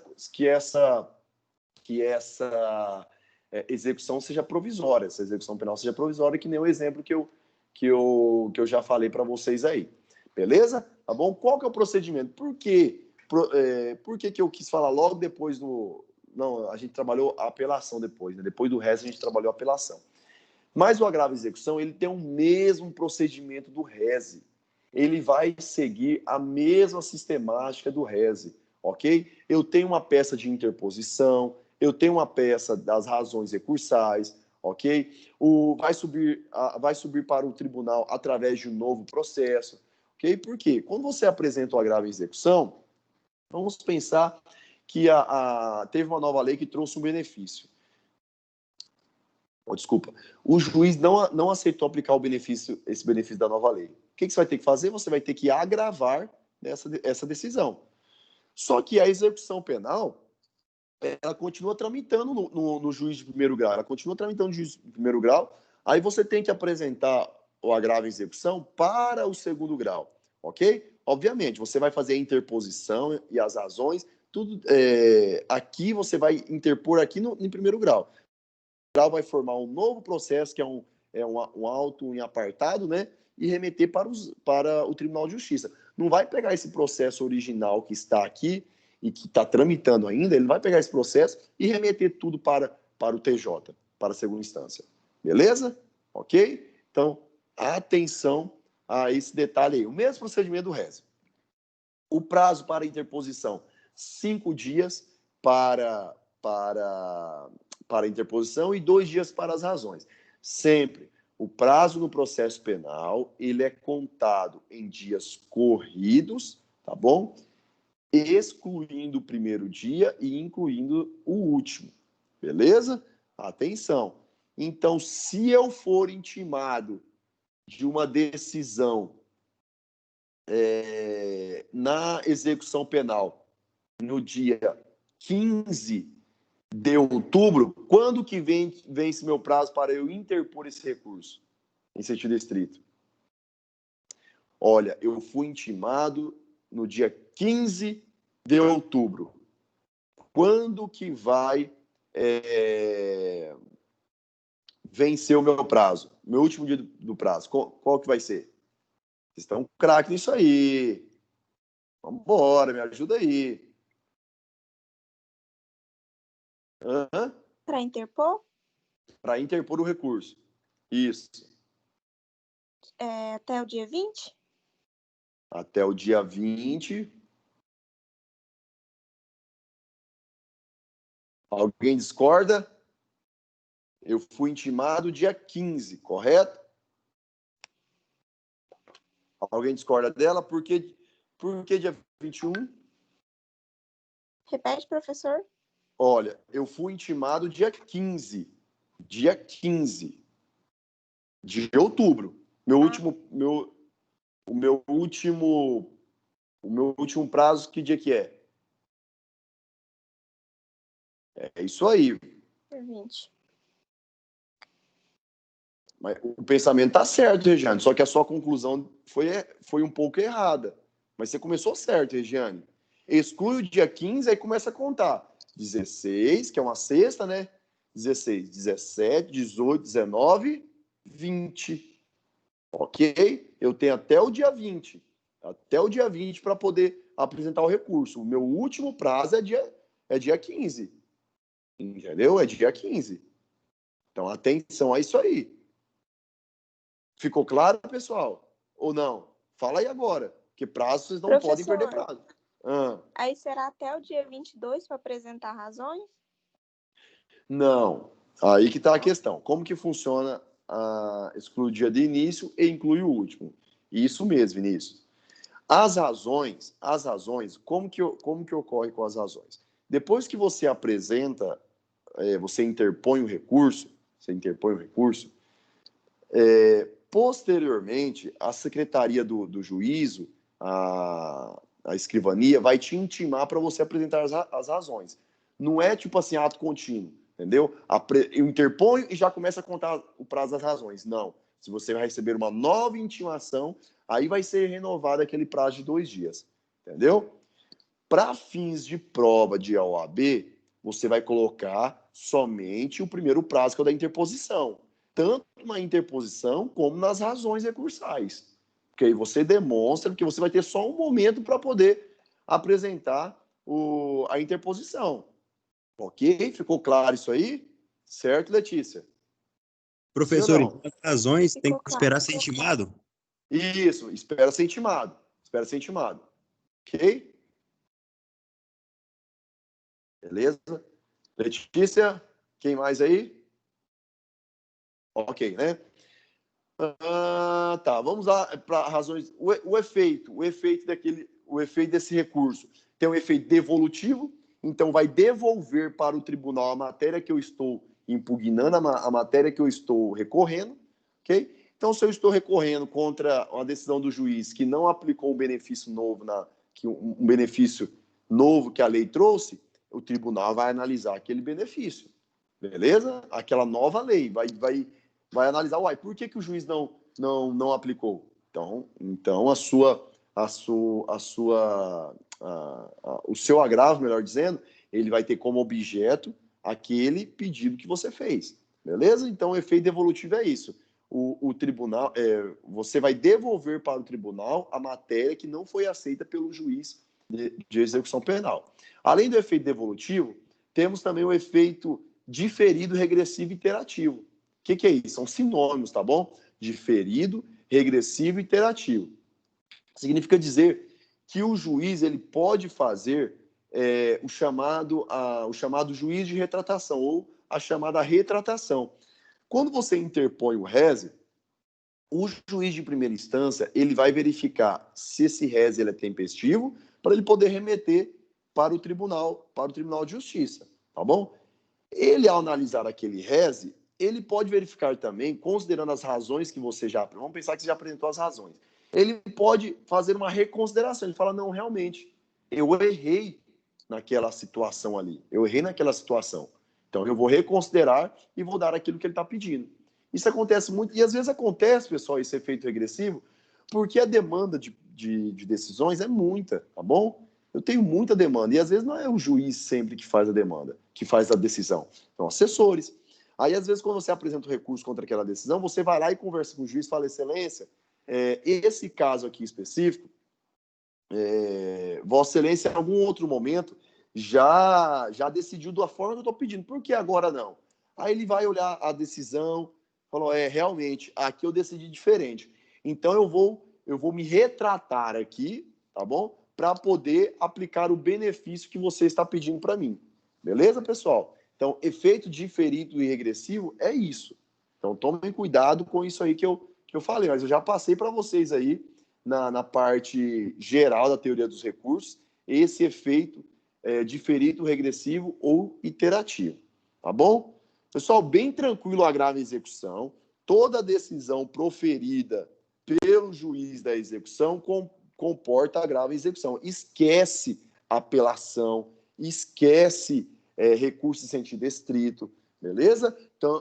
execução seja provisória, essa execução penal seja provisória, que nem o exemplo que eu já falei para vocês aí. Beleza? Tá bom? Qual que é o procedimento? Por que eu quis falar logo depois do... Não, a gente trabalhou a apelação depois, né? Depois do resto a gente trabalhou a apelação. Mas o agravo em execução, ele tem o mesmo procedimento do rese. Ele vai seguir a mesma sistemática do rese, ok? Eu tenho uma peça de interposição, eu tenho uma peça das razões recursais, ok? Vai subir para o tribunal através de um novo processo, ok? Por quê? Quando você apresenta o agravo em execução, vamos pensar que teve uma nova lei que trouxe um benefício. Desculpa. O juiz não aceitou aplicar esse benefício da nova lei. O que você vai ter que fazer? Você vai ter que agravar essa decisão. Só que a execução penal, ela continua tramitando no juiz de primeiro grau. Ela continua tramitando no juiz de primeiro grau. Aí você tem que apresentar o agravo em execução para o segundo grau, ok? Obviamente, você vai fazer a interposição e as razões, tudo aqui você vai interpor aqui em primeiro grau. O grau vai formar um novo processo, que é um auto em apartado, né? E remeter para o Tribunal de Justiça. Não vai pegar esse processo original que está aqui e que está tramitando ainda, ele vai pegar esse processo e remeter tudo para o TJ, para a segunda instância. Beleza? Ok? Então, atenção a esse detalhe aí. O mesmo procedimento do rese. O prazo para interposição, 5 dias para a interposição e 2 dias para as razões. Sempre, o prazo no processo penal, ele é contado em dias corridos, tá bom? Excluindo o primeiro dia e incluindo o último, beleza? Atenção. Então, se eu for intimado de uma decisão na execução penal no dia 15 de outubro, quando que vence meu prazo para eu interpor esse recurso em sentido estrito? Olha, eu fui intimado no dia 15 de outubro. Quando que vai vencer o meu prazo? Meu último dia do prazo. Qual que vai ser? Vocês estão craque nisso aí. Vamos embora, me ajuda aí. Para interpor? Para interpor o recurso. Isso. Até o dia 20? Até o dia 20. Alguém discorda? Eu fui intimado dia 15, correto? Alguém discorda dela? Por que dia 21? Repete, professor. Olha, eu fui intimado dia 15. Dia 15 de outubro. O meu último prazo, que dia que é? É isso aí. 20. Mas o pensamento está certo, Regiane, só que a sua conclusão foi um pouco errada. Mas você começou certo, Regiane. Exclui o dia 15, aí começa a contar. 16, que é uma sexta, né? 16, 17, 18, 19, 20. Ok? Eu tenho até o dia 20. Até o dia 20 para poder apresentar o recurso. O meu último prazo é dia 15. Entendeu? É dia 15. Então, atenção a isso aí. Ficou claro, pessoal? Ou não? Fala aí agora. Que prazo vocês não podem perder prazo. Aí será até o dia 22 para apresentar razões? Não. Aí que está a questão. Como que funciona exclui o dia de início e inclui o último? Isso mesmo, Vinícius. As razões, como que ocorre com as razões? Depois que você apresenta, você interpõe o recurso, posteriormente, a secretaria do juízo, a escrivania, vai te intimar para você apresentar as razões. Não é tipo assim, ato contínuo, entendeu? Eu interponho e já começa a contar o prazo das razões. Não. Se você vai receber uma nova intimação, aí vai ser renovado aquele prazo de 2 dias, entendeu? Para fins de prova de OAB, você vai colocar somente o primeiro prazo, que é o da interposição. Tanto na interposição como nas razões recursais. Porque aí você demonstra que você vai ter só um momento para poder apresentar a interposição. Ok? Ficou claro isso aí? Certo, Letícia? Professor, então, as razões tem que esperar ser intimado? Isso, espera ser intimado. Ok? Beleza? Letícia, quem mais aí? Ok, né? Tá, vamos lá para razões. O efeito desse recurso tem um efeito devolutivo, então vai devolver para o tribunal a matéria que eu estou impugnando, a matéria que eu estou recorrendo, ok? Então, se eu estou recorrendo contra uma decisão do juiz que não aplicou um benefício novo, um benefício novo que a lei trouxe, o tribunal vai analisar aquele benefício, beleza? Aquela nova lei, vai analisar, por que o juiz não aplicou? Então o seu agravo, melhor dizendo, ele vai ter como objeto aquele pedido que você fez, beleza? Então, o efeito devolutivo é isso. O tribunal, você vai devolver para o tribunal a matéria que não foi aceita pelo juiz de execução penal. Além do efeito devolutivo, temos também o efeito diferido, regressivo e iterativo. O que é isso? São sinônimos, tá bom? Diferido, regressivo e iterativo. Significa dizer que o juiz ele pode fazer o chamado juiz de retratação ou a chamada retratação. Quando você interpõe o rese, o juiz de primeira instância ele vai verificar se esse rese ele é tempestivo para ele poder remeter para o tribunal de justiça, tá bom? Ele, ao analisar aquele rese, ele pode verificar também, considerando as razões que você já... Vamos pensar que você já apresentou as razões. Ele pode fazer uma reconsideração. Ele fala, não, realmente, eu errei naquela situação ali. Então, eu vou reconsiderar e vou dar aquilo que ele está pedindo. Isso acontece muito, e às vezes acontece, pessoal, esse efeito regressivo, porque a demanda de decisões é muita, tá bom? Eu tenho muita demanda, e às vezes não é o juiz sempre que faz a demanda, que faz a decisão. São assessores. Aí, às vezes, quando você apresenta o recurso contra aquela decisão, você vai lá e conversa com o juiz e fala, excelência, esse caso aqui específico, Vossa Excelência, em algum outro momento, já decidiu da forma que eu estou pedindo. Por que agora não? Aí ele vai olhar a decisão, falou, realmente, aqui eu decidi diferente. Então, eu vou me retratar aqui, tá bom? Para poder aplicar o benefício que você está pedindo para mim. Beleza, pessoal? Então, efeito diferido e regressivo é isso. Então, tomem cuidado com isso aí que eu falei, mas eu já passei para vocês aí, na parte geral da teoria dos recursos, esse efeito diferido, regressivo ou iterativo. Tá bom? Pessoal, bem tranquilo, agravo em execução. Toda decisão proferida pelo juiz da execução comporta agravo em execução. Esquece apelação, esquece recurso em sentido estrito, beleza?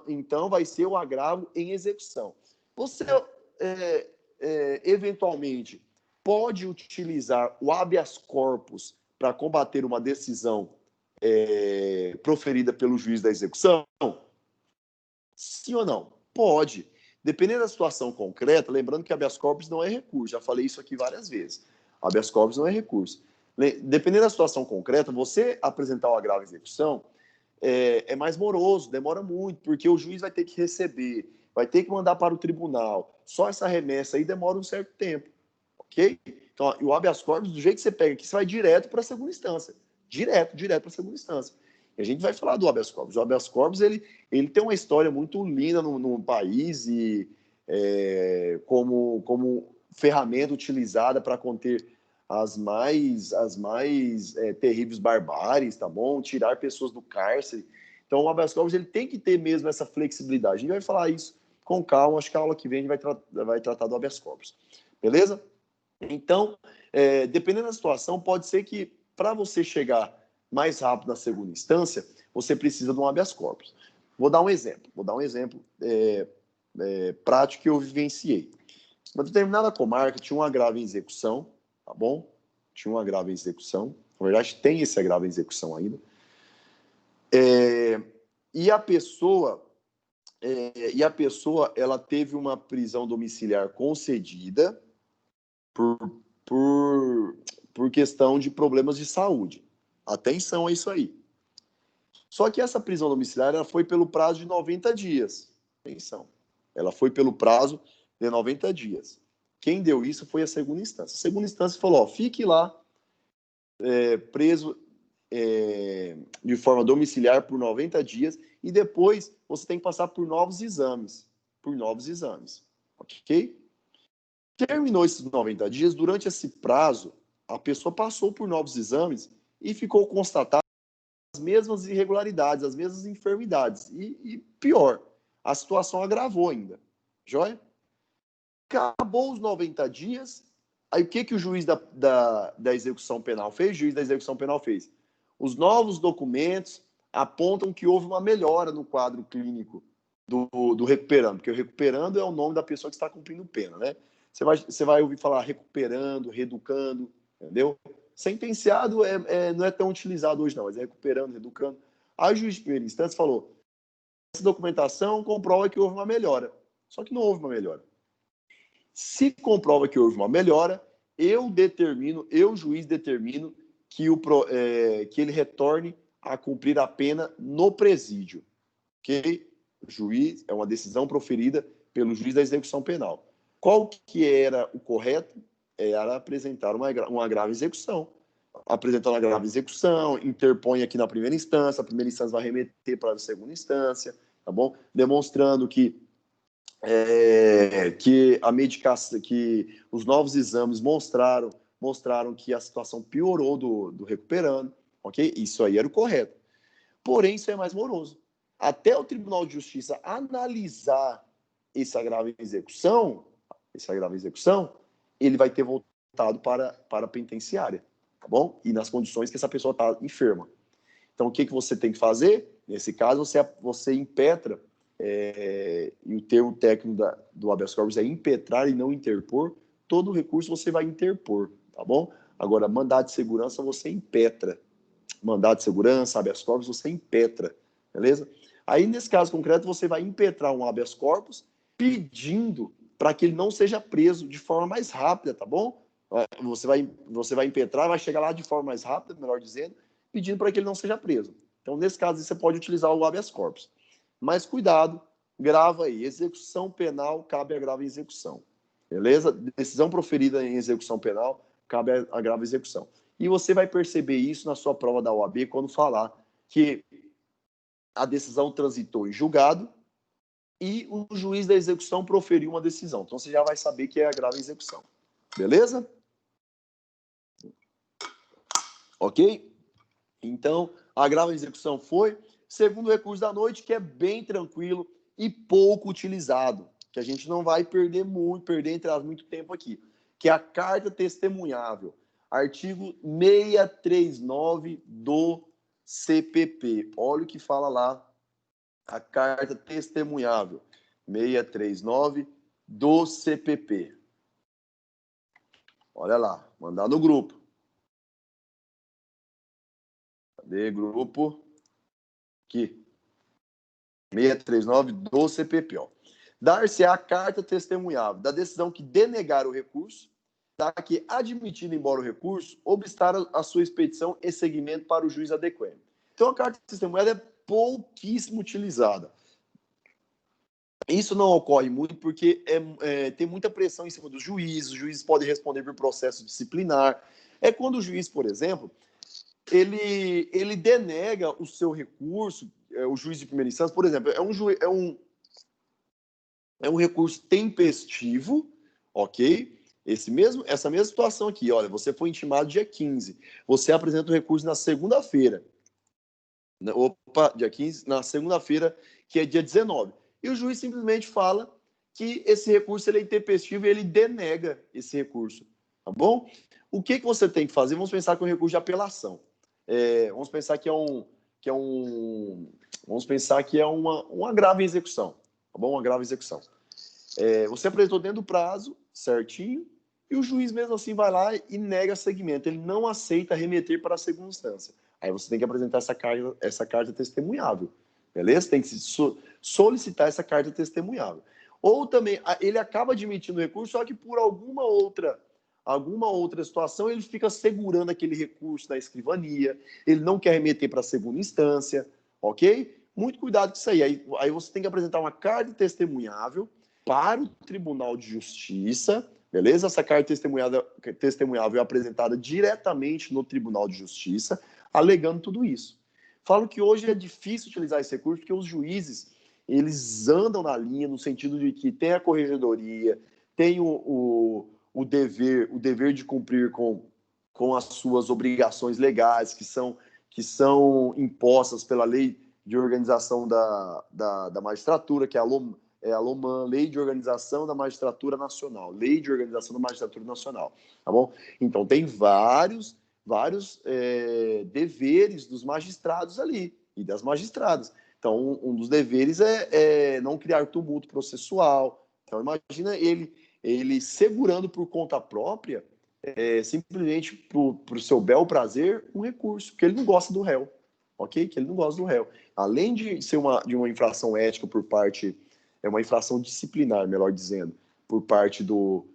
Então, vai ser o agravo em execução. Você, eventualmente, pode utilizar o habeas corpus para combater uma decisão proferida pelo juiz da execução? Sim ou não? Pode. Dependendo da situação concreta, lembrando que habeas corpus não é recurso, já falei isso aqui várias vezes. Habeas corpus não é recurso. Dependendo da situação concreta, você apresentar o agravo em execução é mais moroso, demora muito, porque o juiz vai ter que receber, vai ter que mandar para o tribunal. Só essa remessa aí demora um certo tempo, ok? Então, o habeas corpus, do jeito que você pega aqui, você vai direto para a segunda instância. Direto para a segunda instância. E a gente vai falar do habeas corpus. O habeas corpus, ele tem uma história muito linda no país e como ferramenta utilizada para conter as mais terríveis barbáries, tá bom? Tirar pessoas do cárcere. Então, o habeas corpus, ele tem que ter mesmo essa flexibilidade. A gente vai falar isso com calma. Acho que a aula que vem a gente vai tratar do habeas corpus. Beleza? Então, dependendo da situação, pode ser que para você chegar mais rápido na segunda instância, você precisa de um habeas corpus. Vou dar um exemplo prático que eu vivenciei. Uma determinada comarca tinha um agravo em execução, tá bom? Tinha um agravo em execução. Na verdade, tem esse agravo em execução ainda. E a pessoa, ela teve uma prisão domiciliar concedida por questão de problemas de saúde. Atenção a isso aí. Só que essa prisão domiciliar ela foi pelo prazo de 90 dias. Atenção. Ela foi pelo prazo de 90 dias. Quem deu isso foi a segunda instância. A segunda instância falou, fique lá preso de forma domiciliar por 90 dias e depois você tem que passar por novos exames. Ok? Terminou esses 90 dias, durante esse prazo, a pessoa passou por novos exames e ficou constatado as mesmas irregularidades, as mesmas enfermidades. E pior, a situação agravou ainda. Joia? Acabou os 90 dias, aí o que o juiz da execução penal fez? O juiz da execução penal fez. Os novos documentos apontam que houve uma melhora no quadro clínico do recuperando, porque o recuperando é o nome da pessoa que está cumprindo pena, né? Você vai ouvir falar recuperando, reeducando, entendeu? Sentenciado não é tão utilizado hoje, não, mas é recuperando, reeducando. Aí o juiz de primeira instância falou: essa documentação comprova que houve uma melhora. Só que não houve uma melhora. Se comprova que houve uma melhora, eu, juiz, determino que ele retorne a cumprir a pena no presídio. Ok? O juiz, é uma decisão proferida pelo juiz da execução penal. Qual que era o correto? Era apresentar uma grave execução. Apresentando a grave execução, interpõe aqui na primeira instância, a primeira instância vai remeter para a segunda instância, tá bom? Demonstrando que a medicação, que os novos exames mostraram que a situação piorou do recuperando, ok? Isso aí era o correto. Porém, isso é mais moroso. Até o Tribunal de Justiça analisar esse agravo em execução, ele vai ter voltado para a penitenciária, tá bom? E nas condições que essa pessoa está enferma. Então, o que você tem que fazer? Nesse caso, você impetra, e o termo técnico do habeas corpus é impetrar e não interpor. Todo recurso você vai interpor, tá bom? Agora, mandado de segurança você impetra. Mandado de segurança, habeas corpus, você impetra, beleza? Aí, nesse caso concreto, você vai impetrar um habeas corpus pedindo para que ele não seja preso de forma mais rápida, tá bom? Você vai impetrar, vai chegar lá de forma mais rápida, melhor dizendo, pedindo para que ele não seja preso. Então, nesse caso, você pode utilizar o habeas corpus. Mas cuidado, grava aí, execução penal, cabe a grave execução. Beleza? Decisão proferida em execução penal, cabe a grave execução. E você vai perceber isso na sua prova da OAB quando falar que a decisão transitou em julgado e o juiz da execução proferiu uma decisão. Então, você já vai saber que é a grave execução. Beleza? Ok? Então, a grave execução foi. Segundo recurso da noite, que é bem tranquilo e pouco utilizado, que a gente não vai perder muito tempo aqui, que é a carta testemunhável. Artigo 639 do CPP. Olha o que fala lá a carta testemunhável. 639 do CPP. Olha lá, mandar no grupo. Cadê grupo? Aqui. 639 do CPP. Dar-se a carta testemunhável da decisão que denegar o recurso, tá? Que, admitido embora o recurso, obstar a sua expedição e seguimento para o juiz adequado. Então, a carta testemunhável é pouquíssimo utilizada. Isso não ocorre muito porque tem muita pressão em cima dos juízes, os juízes podem responder por processo disciplinar. É quando o juiz, por exemplo, ele denega o seu recurso, o juiz de primeira instância, por exemplo, é um recurso tempestivo, ok? Essa mesma situação aqui, olha, você foi intimado dia 15, você apresenta o recurso na segunda-feira. Opa, dia 15, na segunda-feira, que é dia 19. E o juiz simplesmente fala que esse recurso ele é intempestivo e ele denega esse recurso, tá bom? O que você tem que fazer? Vamos pensar que é um recurso de apelação. Vamos pensar que vamos pensar que é uma grave execução, tá bom? Uma grave execução. Você apresentou dentro do prazo, certinho, e o juiz mesmo assim vai lá e nega segmento. Ele não aceita remeter para a segunda instância. Aí você tem que apresentar essa carta testemunhável, beleza? Tem que solicitar essa carta testemunhável. Ou também, ele acaba admitindo o recurso, só que por alguma outra situação, ele fica segurando aquele recurso na escrivania, ele não quer remeter para a segunda instância, ok? Muito cuidado com isso aí. Aí você tem que apresentar uma carta testemunhável para o Tribunal de Justiça, beleza? Essa carta testemunhável é apresentada diretamente no Tribunal de Justiça, alegando tudo isso. Falo que hoje é difícil utilizar esse recurso porque os juízes, eles andam na linha no sentido de que tem a corregedoria, tem o dever de cumprir com as suas obrigações legais que são impostas pela lei de organização da magistratura, que é a LOMAN, Lei de Organização da Magistratura Nacional. Lei de Organização da Magistratura Nacional, tá bom? Então, tem vários deveres dos magistrados ali e das magistradas. Então, um dos deveres é não criar tumulto processual. Então, imagina ele segurando por conta própria, simplesmente por seu bel prazer, um recurso, porque ele não gosta do réu, ok? Que ele não gosta do réu. Além de ser de uma infração ética por parte... uma infração disciplinar, melhor dizendo, por parte do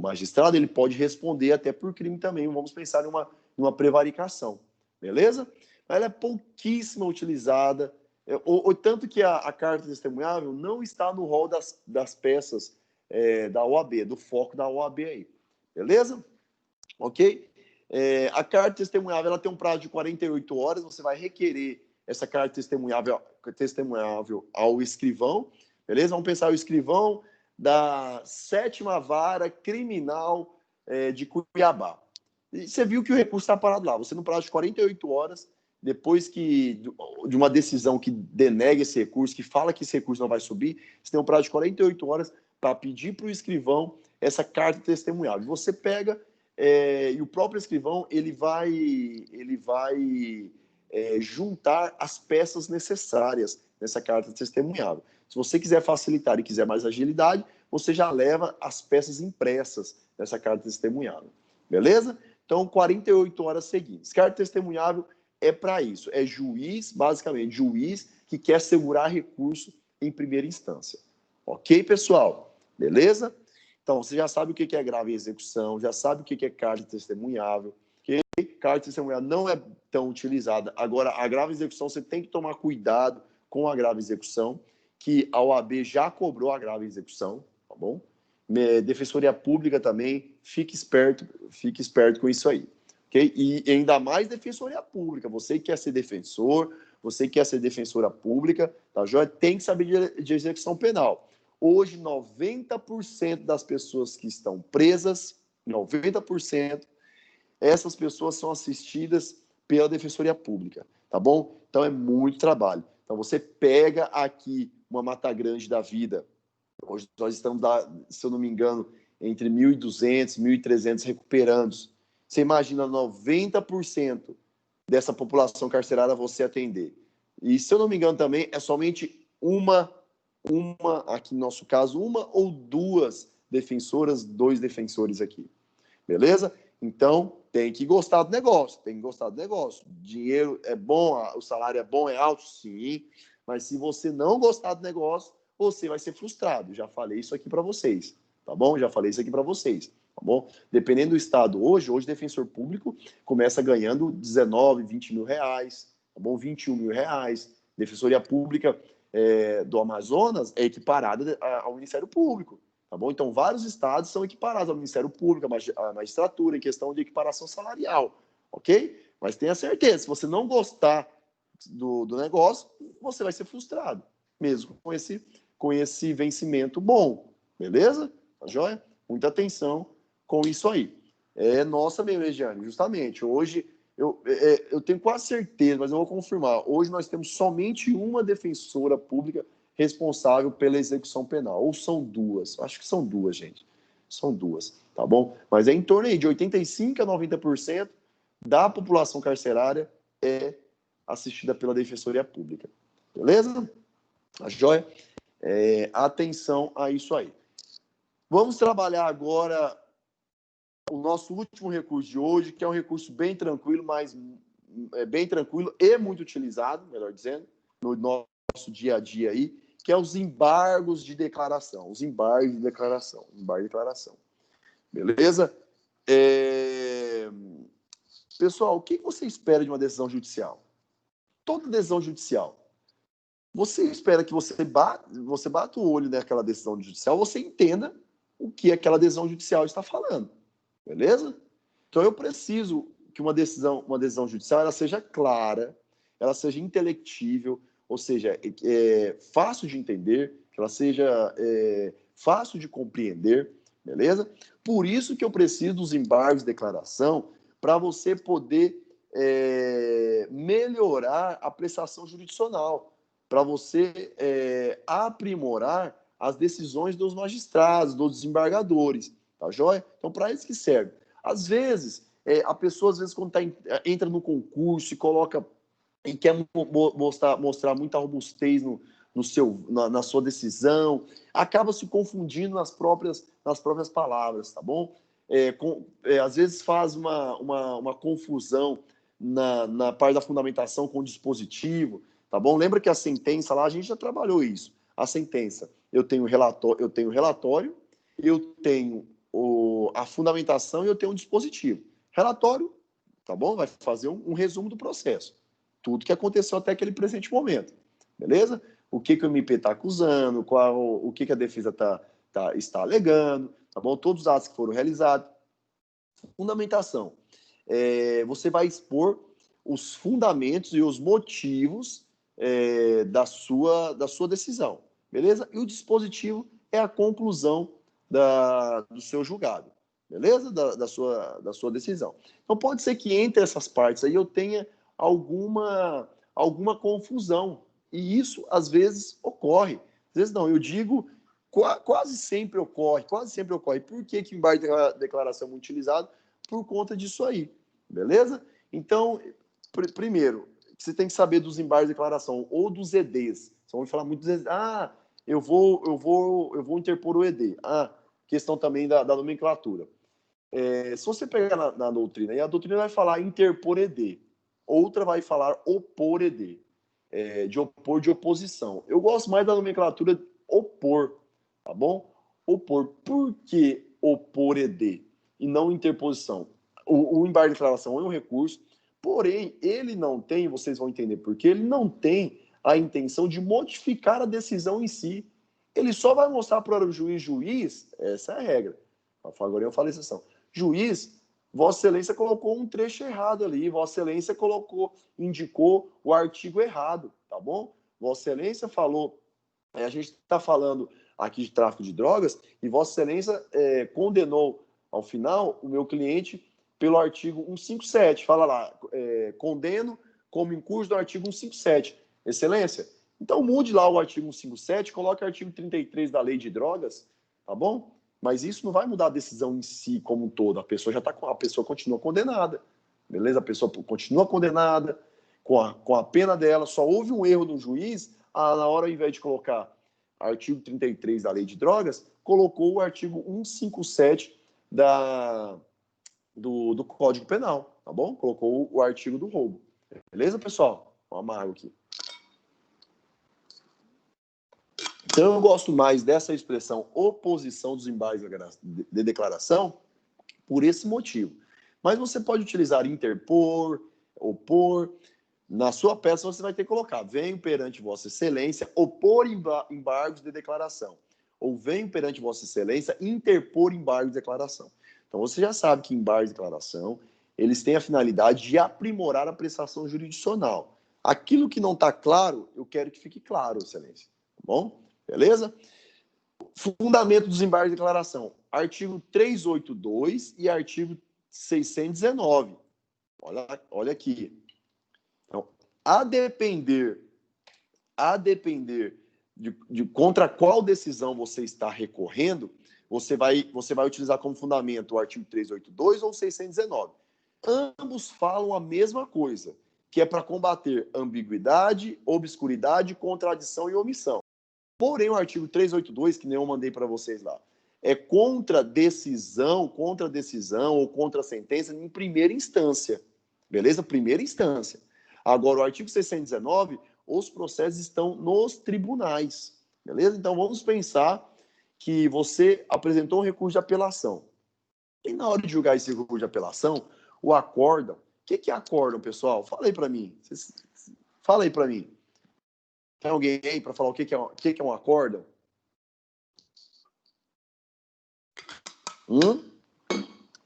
magistrado, ele pode responder até por crime também. Vamos pensar numa prevaricação, beleza? Ela é pouquíssimo utilizada, tanto que a carta testemunhável não está no rol das peças da OAB, do foco da OAB aí, beleza? Ok? A carta testemunhável ela tem um prazo de 48 horas, você vai requerer essa carta testemunhável ao escrivão, beleza? Vamos pensar o escrivão da 7ª Vara Criminal de Cuiabá. E você viu que o recurso está parado lá. Você, no prazo de 48 horas, depois de uma decisão que denega esse recurso, que fala que esse recurso não vai subir, você tem um prazo de 48 horas para pedir para o escrivão essa carta testemunhável. Você pega e o próprio escrivão ele vai juntar as peças necessárias nessa carta testemunhável. Se você quiser facilitar e quiser mais agilidade, você já leva as peças impressas dessa carta testemunhável. Beleza? Então, 48 horas seguintes. Carta testemunhável é para isso. É juiz, basicamente, juiz que quer segurar recurso em primeira instância. Ok, pessoal? Beleza? Então, você já sabe o que é grave execução, já sabe o que é carta testemunhável. Okay? Carta testemunhável não é tão utilizada. Agora, a grave execução, você tem que tomar cuidado com a grave execução, que a OAB já cobrou a grave execução, tá bom? Defensoria Pública também, fique esperto com isso aí, ok? E ainda mais Defensoria Pública, você que quer ser defensor, você que quer ser defensora pública, tá joia? Tem que saber de execução penal. Hoje, 90% das pessoas que estão presas, 90%, essas pessoas são assistidas pela Defensoria Pública, tá bom? Então, é muito trabalho. Então, você pega aqui uma Mata Grande da vida. Hoje nós estamos, se eu não me engano, entre 1.200, 1.300 recuperandos. Você imagina 90% dessa população carcerária você atender. E, se eu não me engano também, é somente aqui no nosso caso, uma ou duas defensoras, 2 defensores aqui. Beleza? Então, tem que gostar do negócio, Dinheiro é bom, o salário é bom, é alto, sim, mas se você não gostar do negócio, você vai ser frustrado. Já falei isso aqui para vocês, tá bom? Tá bom? Dependendo do estado, hoje defensor público começa ganhando 19, 20 mil reais, tá bom? 21 mil reais. Defensoria Pública do Amazonas é equiparada ao Ministério Público. Tá bom? Então, vários estados são equiparados ao Ministério Público, à magistratura, em questão de equiparação salarial, ok? Mas tenha certeza, se você não gostar do negócio, você vai ser frustrado, mesmo com esse vencimento bom, beleza? Tá joia? Muita atenção com isso aí. É nossa mesmo, Regiane, justamente. Hoje, eu tenho quase certeza, mas eu vou confirmar. Hoje nós temos somente uma defensora pública responsável pela execução penal. Ou são duas? Acho que são duas, gente. São duas, tá bom? Mas é em torno aí de 85% a 90% da população carcerária é assistida pela Defensoria Pública. Beleza? Tá joia? Atenção a isso aí. Vamos trabalhar agora o nosso último recurso de hoje, que é um recurso bem tranquilo, bem tranquilo e muito utilizado, melhor dizendo, no nosso dia a dia aí, que é os embargos de declaração. Os embargos de declaração. Embargo de declaração. Beleza? Pessoal, o que você espera de uma decisão judicial? Toda decisão judicial. Você espera que você bata o olho naquela decisão judicial, você entenda o que aquela decisão judicial está falando. Beleza? Então, eu preciso que uma decisão judicial ela seja clara, ela seja intelectível, ou seja, fácil de entender, que ela seja fácil de compreender, beleza? Por isso que eu preciso dos embargos de declaração para você poder melhorar a prestação jurisdicional, para você aprimorar as decisões dos magistrados, dos desembargadores, tá joia? Então, para isso que serve. Às vezes, a pessoa, quando entra no concurso e coloca e quer mostrar muita robustez na sua decisão, acaba se confundindo nas próprias palavras, tá bom? Às vezes faz uma confusão na parte da fundamentação com o dispositivo, tá bom? Lembra que a sentença lá, a gente já trabalhou isso. A sentença, eu tenho relatório, eu tenho a fundamentação e eu tenho um dispositivo. Relatório, tá bom? Vai fazer um resumo do processo. Tudo que aconteceu até aquele presente momento. Beleza? O que o MP está acusando, o que a defesa está alegando, tá bom? Todos os atos que foram realizados. Fundamentação. Você vai expor os fundamentos e os motivos da sua decisão. Beleza? E o dispositivo é a conclusão do seu julgado. Beleza? Da sua decisão. Então, pode ser que entre essas partes aí eu tenha alguma confusão. E isso, às vezes, ocorre. Às vezes não, eu digo, quase sempre ocorre. Por que o embargo de declaração é muito utilizado? Por conta disso aí. Beleza? Então, primeiro, você tem que saber dos embargos de declaração ou dos EDs. Você vai falar muito dos EDs. Eu vou interpor o ED. Questão também da nomenclatura. Se você pegar na doutrina, e a doutrina vai falar interpor ED. Outra vai falar opor ED. De opor, de oposição. Eu gosto mais da nomenclatura opor, tá bom? Opor. Por que opor ED e não interposição? O embargo de declaração é um recurso, porém, ele não tem, vocês vão entender por quê, ele não tem a intenção de modificar a decisão em si. Ele só vai mostrar para o juiz, essa é a regra. Agora eu falei exceção. Juiz, Vossa Excelência colocou um trecho errado ali, Vossa Excelência indicou o artigo errado, tá bom? Vossa Excelência falou, a gente está falando aqui de tráfico de drogas, e Vossa Excelência condenou, ao final, o meu cliente pelo artigo 157. Fala lá, condeno como incurso do artigo 157. Excelência, então mude lá o artigo 157, coloque o artigo 33 da Lei de Drogas, tá bom? Mas isso não vai mudar a decisão em si como um todo. A pessoa continua condenada, beleza? A pessoa continua condenada com a pena dela. Só houve um erro do juiz, na hora, ao invés de colocar artigo 33 da Lei de Drogas, colocou o artigo 157 do Código Penal, tá bom? Colocou o artigo do roubo. Beleza, pessoal? Vou amargo aqui. Então, eu gosto mais dessa expressão oposição dos embargos de declaração por esse motivo. Mas você pode utilizar interpor, opor. Na sua peça, você vai ter que colocar: venho perante Vossa Excelência opor embargos de declaração. Ou venho perante Vossa Excelência interpor embargos de declaração. Então, você já sabe que embargo de declaração eles têm a finalidade de aprimorar a prestação jurisdicional. Aquilo que não está claro, eu quero que fique claro, excelência. Tá bom? Beleza? Fundamento do desembargo de declaração. Artigo 382 e artigo 619. Olha aqui. Então, a depender de contra qual decisão você está recorrendo, você vai utilizar como fundamento o artigo 382 ou 619. Ambos falam a mesma coisa, que é para combater ambiguidade, obscuridade, contradição e omissão. Porém, o artigo 382, que nem eu mandei para vocês lá, é contra decisão ou contra sentença em primeira instância. Beleza? Primeira instância. Agora, o artigo 619, os processos estão nos tribunais. Beleza? Então, vamos pensar que você apresentou um recurso de apelação. E na hora de julgar esse recurso de apelação, o acórdão. O que é acórdão, pessoal? Fala aí para mim. Fala aí para mim. Tem alguém aí para falar o que é um acórdão?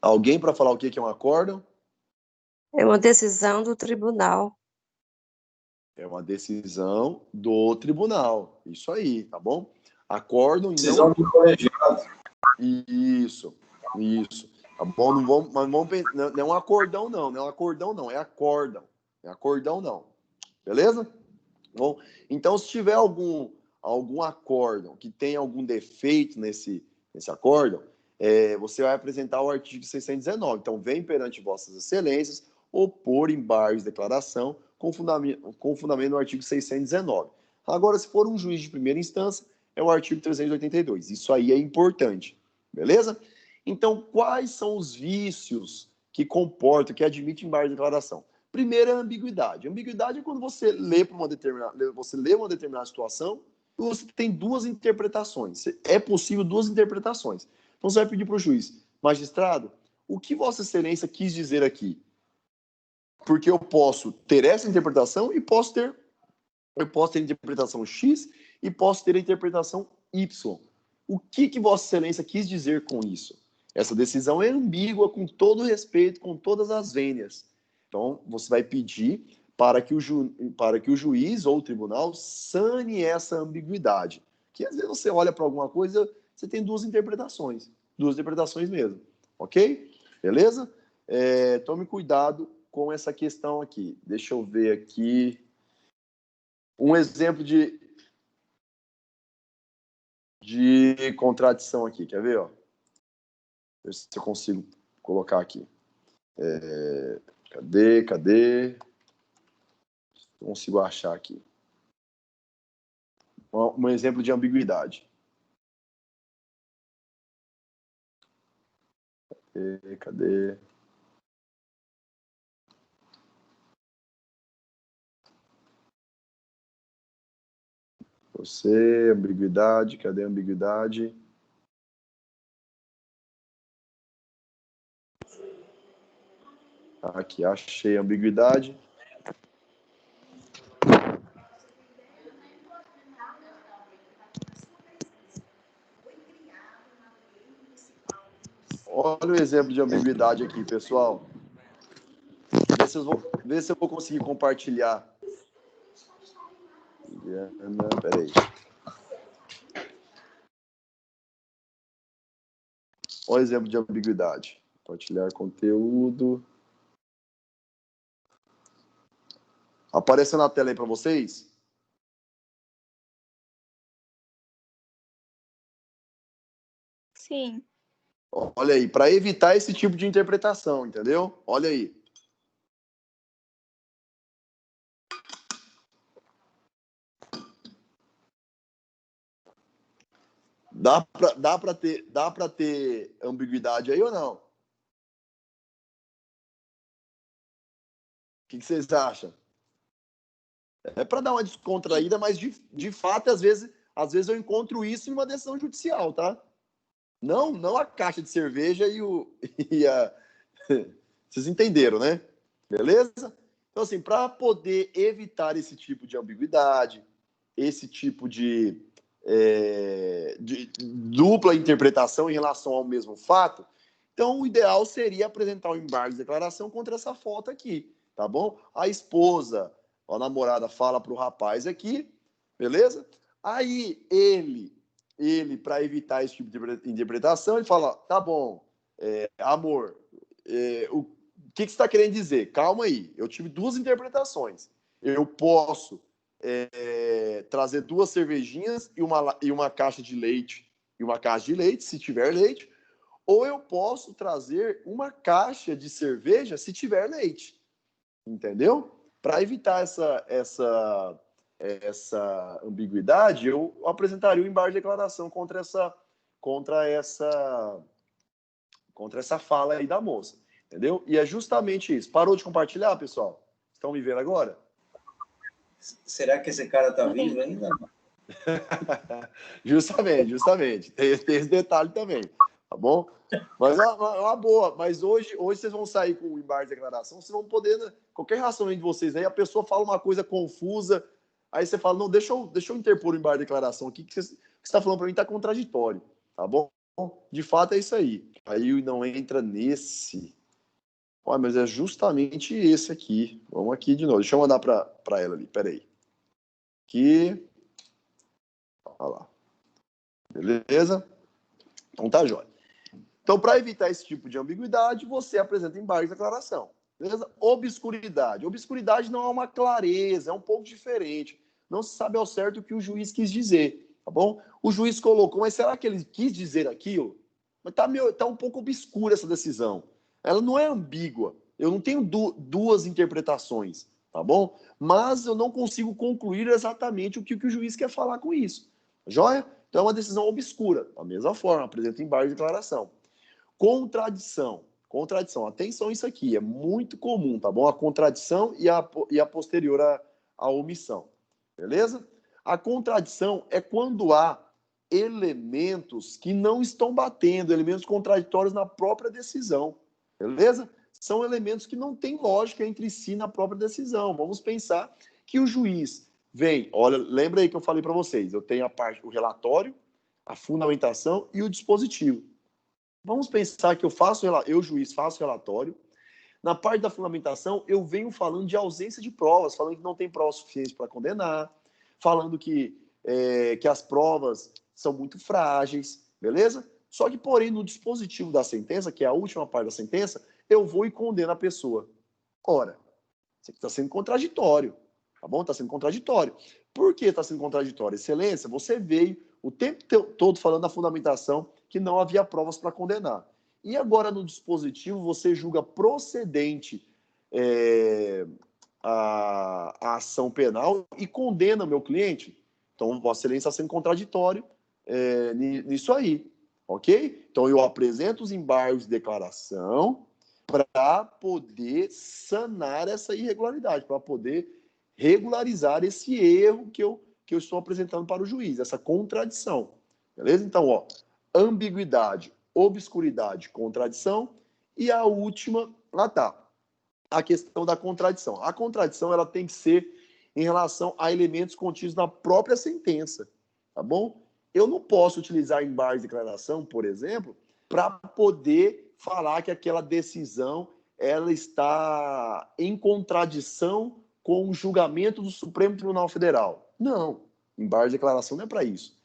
Alguém para falar o que é um acórdão? É uma decisão do tribunal. É uma decisão do tribunal. Isso aí, tá bom? Acórdão e decisão do colegiado. Isso. Tá bom? Não é um acordão, não. Não é um acordão, não. É acórdão. É acordão, não. Beleza? Bom, então, se tiver algum acórdão que tenha algum defeito nesse acórdão, você vai apresentar o artigo 619. Então, vem perante vossas excelências opor embargos de declaração com fundamento no artigo 619. Agora, se for um juiz de primeira instância, é o artigo 382. Isso aí é importante. Beleza? Então, quais são os vícios que admitem embargo de declaração? Primeiro é a ambiguidade. Ambiguidade é quando você lê uma determinada situação e você tem duas interpretações. É possível duas interpretações. Então você vai pedir para o juiz, magistrado, o que Vossa Excelência quis dizer aqui? Porque eu posso ter essa interpretação e posso ter a interpretação X e posso ter a interpretação Y. O que Vossa Excelência quis dizer com isso? Essa decisão é ambígua com todo respeito, com todas as vênias. Então, você vai pedir para que o juiz ou o tribunal sane essa ambiguidade. Que às vezes você olha para alguma coisa, você tem duas interpretações mesmo. Ok? Beleza? Tome cuidado com essa questão aqui. Deixa eu ver aqui. Um exemplo de contradição aqui. Quer ver? Ó? Ver se eu consigo colocar aqui. Cadê? Não consigo achar aqui. Um exemplo de ambiguidade. Cadê? Você, ambiguidade. Cadê a ambiguidade? Aqui, achei a ambiguidade. Olha o exemplo de ambiguidade aqui, pessoal. Vê se eu vou conseguir compartilhar. Peraí. Olha o exemplo de ambiguidade. Compartilhar conteúdo. Apareceu na tela aí para vocês? Sim. Olha aí, para evitar esse tipo de interpretação, entendeu? Olha aí. Dá para ter ambiguidade aí ou não? O que vocês acham? É para dar uma descontraída, mas de fato, às vezes eu encontro isso em uma decisão judicial, tá? Não a caixa de cerveja e a... Vocês entenderam, né? Beleza? Então, assim, para poder evitar esse tipo de ambiguidade, esse tipo de dupla interpretação em relação ao mesmo fato, Então, o ideal seria apresentar o embargo de declaração contra essa foto aqui, tá bom? A esposa, a namorada fala para o rapaz aqui, beleza? Aí ele para evitar esse tipo de interpretação, ele fala, tá bom, amor, o que você está querendo dizer? Calma aí, eu tive duas interpretações. Eu posso trazer 2 cervejinhas e uma caixa de leite, se tiver leite, ou eu posso trazer uma caixa de cerveja se tiver leite, entendeu? Para evitar essa ambiguidade, eu apresentaria o embargo de declaração contra essa fala aí da moça, entendeu? E é justamente isso. Parou de compartilhar, pessoal? Estão me vendo agora? Será que esse cara tá vivo ainda? Justamente. Tem esse detalhe também, tá bom? Mas é uma boa. Mas hoje vocês vão sair com o embargo de declaração, vocês vão poder, né? Qualquer racionamento de vocês aí, a pessoa fala uma coisa confusa, aí você fala, não, deixa eu interpor o embargo de declaração aqui, que você está falando para mim está contraditório, tá bom? De fato é isso aí. Aí não entra nesse. Olha, mas é justamente esse aqui. Vamos aqui de novo. Deixa eu mandar para ela ali, peraí. Aqui. Olha lá. Beleza? Então tá jóia. Então, para evitar esse tipo de ambiguidade, você apresenta embargo de declaração. Beleza? Obscuridade. Obscuridade não é uma clareza, é um pouco diferente. Não se sabe ao certo o que o juiz quis dizer, tá bom? O juiz colocou, mas será que ele quis dizer aquilo? Mas tá um pouco obscura essa decisão. Ela não é ambígua. Eu não tenho duas interpretações, tá bom? Mas eu não consigo concluir exatamente o que o juiz quer falar com isso. Joia? Então é uma decisão obscura. Da mesma forma, apresenta embargo de declaração. Contradição. Atenção isso aqui, é muito comum, tá bom? A contradição e a posterior à omissão. Beleza? A contradição é quando há elementos que não estão batendo, elementos contraditórios na própria decisão. Beleza? São elementos que não têm lógica entre si na própria decisão. Vamos pensar que o juiz vem, olha, lembra aí que eu falei para vocês, eu tenho o relatório, a fundamentação e o dispositivo. Vamos pensar que eu, juiz, faço relatório. Na parte da fundamentação, eu venho falando de ausência de provas, falando que não tem provas suficientes para condenar, falando que as provas são muito frágeis, beleza? Só que, porém, no dispositivo da sentença, que é a última parte da sentença, eu vou e condeno a pessoa. Ora, isso aqui está sendo contraditório, tá bom? Está sendo contraditório. Por que está sendo contraditório? Excelência, você veio o tempo todo falando da fundamentação que não havia provas para condenar. E agora, no dispositivo, você julga procedente a ação penal e condena o meu cliente. Então, Vossa Excelência está sendo contraditório nisso aí, ok? Então, eu apresento os embargos de declaração para poder sanar essa irregularidade, para poder regularizar esse erro que eu estou apresentando para o juiz, essa contradição. Beleza? Então, ó, ambiguidade, obscuridade, contradição. E a última, a questão da contradição. A contradição ela tem que ser em relação a elementos contidos na própria sentença, tá bom? Eu não posso utilizar embargo de declaração, por exemplo, para poder falar que aquela decisão ela está em contradição com o julgamento do Supremo Tribunal Federal. Não, embargo de declaração não é para isso.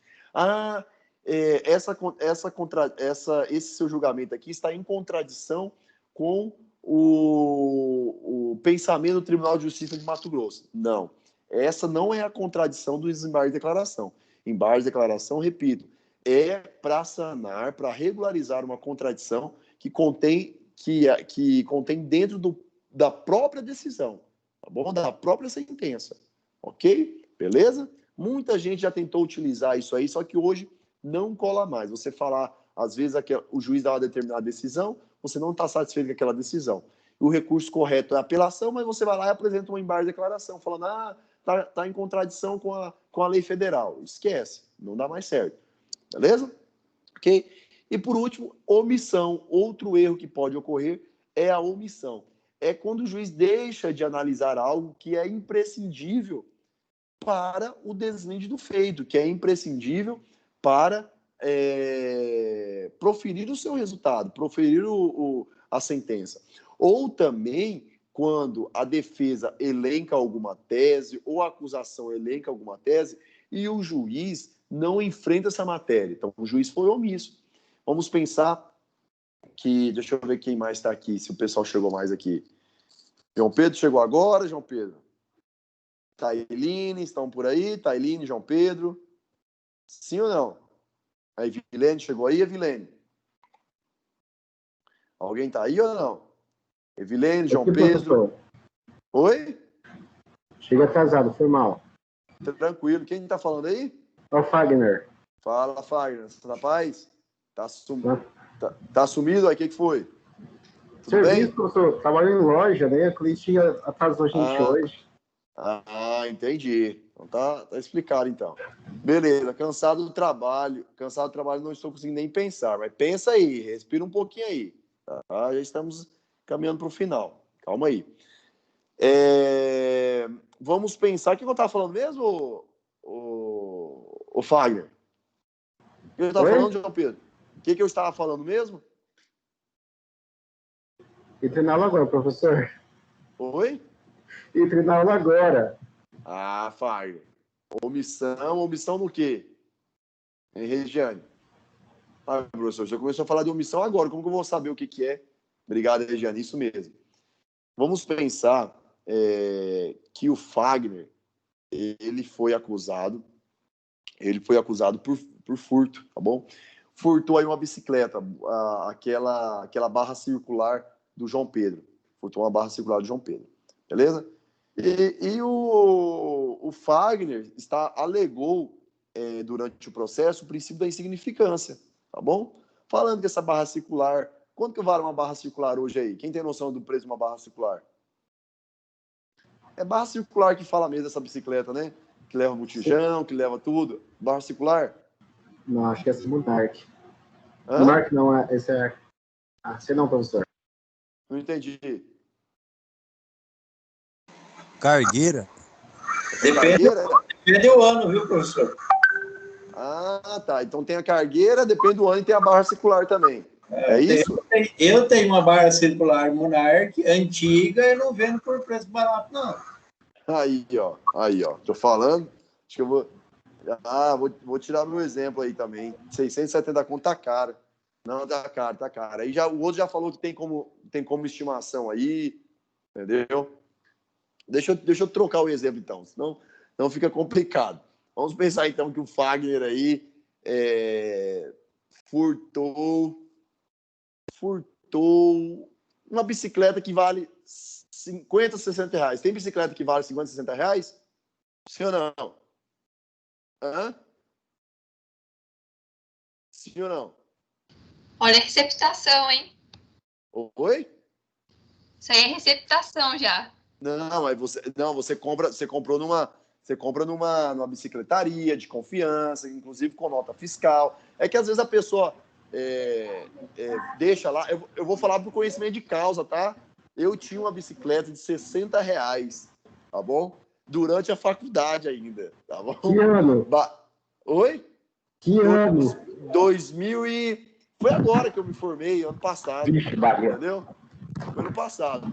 Esse seu julgamento aqui está em contradição com o pensamento do Tribunal de Justiça de Mato Grosso. Não, essa não é a contradição do embargo de declaração. Embargo de declaração, repito, é para sanar, para regularizar uma contradição que contém dentro da própria decisão, tá bom? Da própria sentença, ok? Beleza? Muita gente já tentou utilizar isso aí, só que hoje não cola mais. Você falar, às vezes, o juiz dá uma determinada decisão, você não está satisfeito com aquela decisão. O recurso correto é a apelação, mas você vai lá e apresenta um embargo de declaração, falando, tá em contradição com a lei federal. Esquece, não dá mais certo. Beleza? Ok? E, por último, omissão. Outro erro que pode ocorrer é a omissão. É quando o juiz deixa de analisar algo que é imprescindível para o deslinde do feito, que é imprescindível para proferir o seu resultado, proferir a sentença. Ou também quando a defesa elenca alguma tese ou a acusação elenca alguma tese e o juiz não enfrenta essa matéria. Então, o juiz foi omisso. Vamos pensar que... Deixa eu ver quem mais está aqui, se o pessoal chegou mais aqui. João Pedro chegou agora, João Pedro. Tailine, estão por aí? Tailine, João Pedro. Sim ou não? A Evilene chegou aí, Evilene? Alguém está aí ou não? Evilene, João Pedro. Professor. Oi? Chega atrasado, foi mal. Tranquilo. Quem está falando aí? É o Fagner. Fala, Fagner. Você tá na paz? Tá sumido aí? O que foi? Tudo Serviço, bem? professor. Trabalho em loja, né? A cliente atrasou a gente hoje. Entendi. Então tá explicado, então. Beleza. Cansado do trabalho, não estou conseguindo nem pensar. Mas pensa aí, respira um pouquinho aí. Tá? Já estamos caminhando para o final. Calma aí. Vamos pensar. O que eu estava falando mesmo, o Fagner? O que eu estava falando, João Pedro? O que eu estava falando mesmo? E treinar aula agora, professor. Oi? E treinar aula agora. Fagner. Omissão no quê? Hein, Regiane? Professor, já começou a falar de omissão agora. Como que eu vou saber o que é? Obrigado, Regiane. Isso mesmo. Vamos pensar que o Fagner, ele foi acusado por furto, tá bom? Furtou aí uma bicicleta, aquela barra circular do João Pedro. Furtou uma barra circular do João Pedro. Beleza? E o Fagner alegou durante o processo o princípio da insignificância, tá bom? Falando que essa barra circular... Quanto que vale uma barra circular hoje aí? Quem tem noção do preço de uma barra circular? É barra circular que fala mesmo dessa bicicleta, né? Que leva botijão, que leva tudo. Barra circular? Não, acho que é esse Monark. Hã? Monark não, esse é... sei não, professor. Não entendi. Cargueira? Depende do ano, viu, professor? Tá. Então tem a cargueira, depende do ano, e tem a barra circular também. É isso? Eu tenho uma barra circular Monark antiga e não vendo por preço barato, não. Aí, ó. Tô falando. Acho que eu vou... vou tirar meu exemplo aí também. 670 conto tá caro. Não, tá caro. Aí o outro já falou que tem como estimação aí, entendeu? Deixa eu trocar o exemplo, então, senão não fica complicado. Vamos pensar, então, que o Fagner aí furtou uma bicicleta que vale 50, 60 reais. Tem bicicleta que vale 50, 60 reais? Sim ou não? Hã? Sim ou não? Olha a receptação, hein? Oi? Isso aí é receptação já. Não, mas você comprou numa bicicletaria de confiança, inclusive com nota fiscal. É que às vezes a pessoa deixa lá. Eu vou falar por conhecimento de causa, tá? Eu tinha uma bicicleta de 60 reais, tá bom? Durante a faculdade ainda, tá bom? Que ano? Oi? Que ano? 2000 e... Foi agora que eu me formei, ano passado. Vixe, Bahia. Entendeu? Foi ano passado.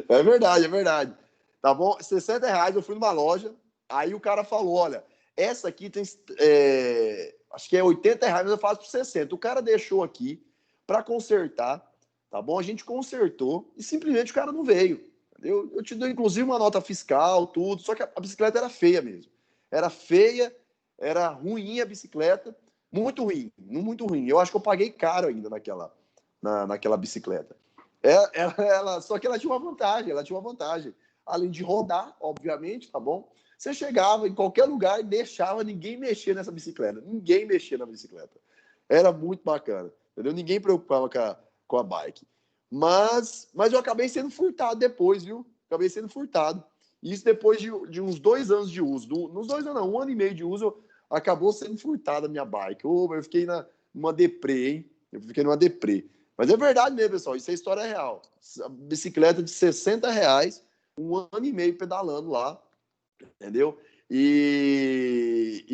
É verdade. Tá bom? 60 reais, eu fui numa loja, aí o cara falou, olha, essa aqui tem, acho que é 80 reais, mas eu faço por 60. O cara deixou aqui para consertar, tá bom? A gente consertou e simplesmente o cara não veio. Eu te dou, inclusive, uma nota fiscal, tudo, só que a bicicleta era feia mesmo. Era feia, era ruim a bicicleta, muito ruim. Eu acho que eu paguei caro ainda naquela bicicleta. Só que ela tinha uma vantagem. Além de rodar, obviamente, tá bom? Você chegava em qualquer lugar e deixava ninguém mexer nessa bicicleta. Ninguém mexia na bicicleta. Era muito bacana, entendeu? Ninguém preocupava com a bike. Mas eu acabei sendo furtado depois, viu? Acabei sendo furtado. Isso depois de uns 2 anos de uso. Nos 2 anos, não, 1 ano e meio de uso, acabou sendo furtada a minha bike. Eu fiquei numa deprê, hein? Mas é verdade mesmo, pessoal. Isso é história real. A bicicleta de 60 reais, 1 ano e meio pedalando lá, entendeu? E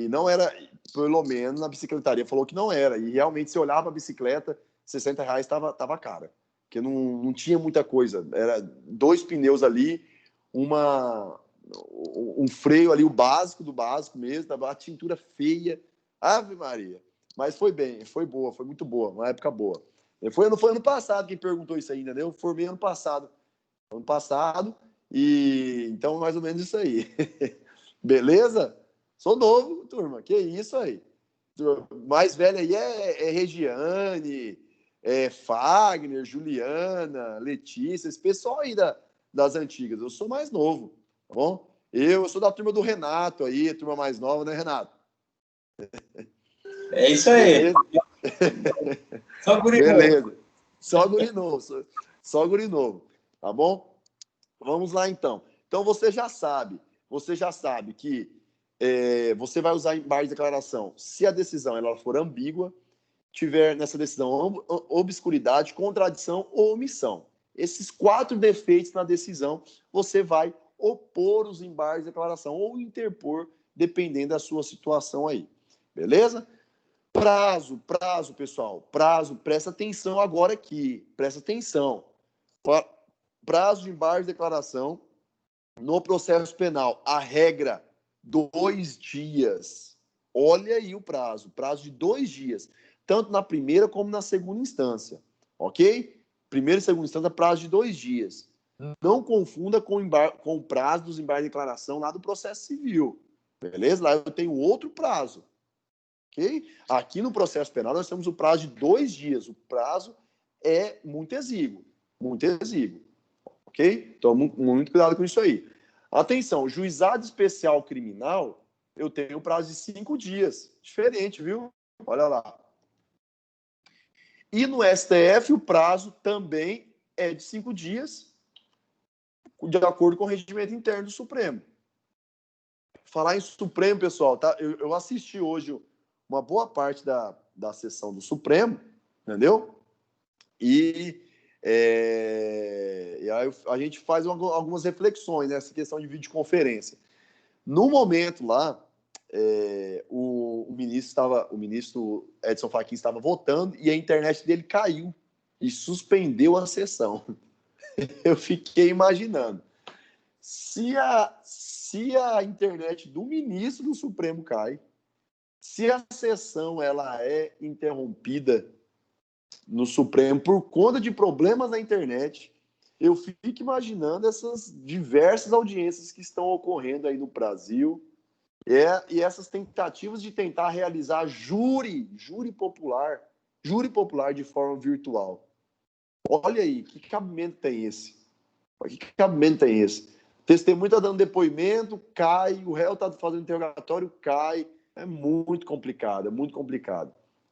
não era, pelo menos na bicicletaria falou que não era. E realmente, se olhava a bicicleta, R$60 estava cara. Porque não tinha muita coisa. Era 2 pneus ali, um freio ali, o básico do básico mesmo, a tintura feia. Ave Maria. Mas foi bem, foi boa, foi muito boa, uma época boa. Foi ano passado quem perguntou isso aí, entendeu? Eu formei ano passado. E então mais ou menos isso aí. Beleza? Sou novo, turma. Que isso aí? Mais velha aí é Regiane, Fagner, Juliana, Letícia, esse pessoal aí das antigas. Eu sou mais novo, tá bom? Eu sou da turma do Renato aí, a turma mais nova, né, Renato? É isso aí. Só guri novo. Beleza. Só guri novo. Só guri novo. Tá bom? Vamos lá, então. Então, você já sabe que você vai usar embargo de declaração se a decisão ela for ambígua, tiver nessa decisão obscuridade, contradição ou omissão. Esses 4 defeitos na decisão, você vai opor os embargos de declaração ou interpor, dependendo da sua situação aí. Beleza? Prazo, pessoal. Prazo, presta atenção agora aqui. Presta atenção. Prazo de embargo de declaração no processo penal. A regra, 2 dias. Olha aí o prazo de 2 dias. Tanto na primeira como na segunda instância. Ok? Primeira e segunda instância, prazo de 2 dias. Não confunda com o prazo dos embargos de declaração lá do processo civil. Beleza? Lá eu tenho outro prazo. Ok? Aqui no processo penal nós temos o prazo de 2 dias. O prazo é muito exíguo. Muito exíguo. Ok? Então, muito cuidado com isso aí. Atenção, juizado especial criminal, eu tenho prazo de 5 dias. Diferente, viu? Olha lá. E no STF, o prazo também é de 5 dias, de acordo com o regimento interno do Supremo. Falar em Supremo, pessoal, tá? Eu assisti hoje uma boa parte da sessão do Supremo, entendeu? E aí a gente faz algumas reflexões nessa questão de videoconferência. No momento lá, o ministro Edson Fachin estava votando e a internet dele caiu e suspendeu a sessão. Eu fiquei imaginando, se a internet do ministro do Supremo cai, se a sessão ela é interrompida no Supremo por conta de problemas na internet, eu fico imaginando essas diversas audiências que estão ocorrendo aí no Brasil e essas tentativas de tentar realizar júri popular de forma virtual. Olha aí, que cabimento tem esse? Testemunha está dando depoimento, cai, o réu está fazendo interrogatório, cai. É muito complicado,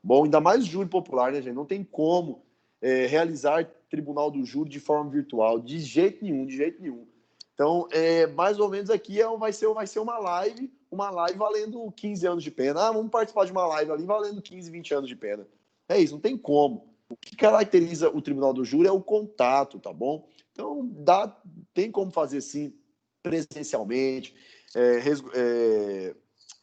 Bom, ainda mais júri popular, né, gente? Não tem como realizar tribunal do júri de forma virtual, de jeito nenhum. Então, mais ou menos aqui vai ser uma live valendo 15 anos de pena. Vamos participar de uma live ali valendo 15, 20 anos de pena. É isso, não tem como. O que caracteriza o tribunal do júri é o contato, tá bom? Então, tem como fazer, sim, presencialmente,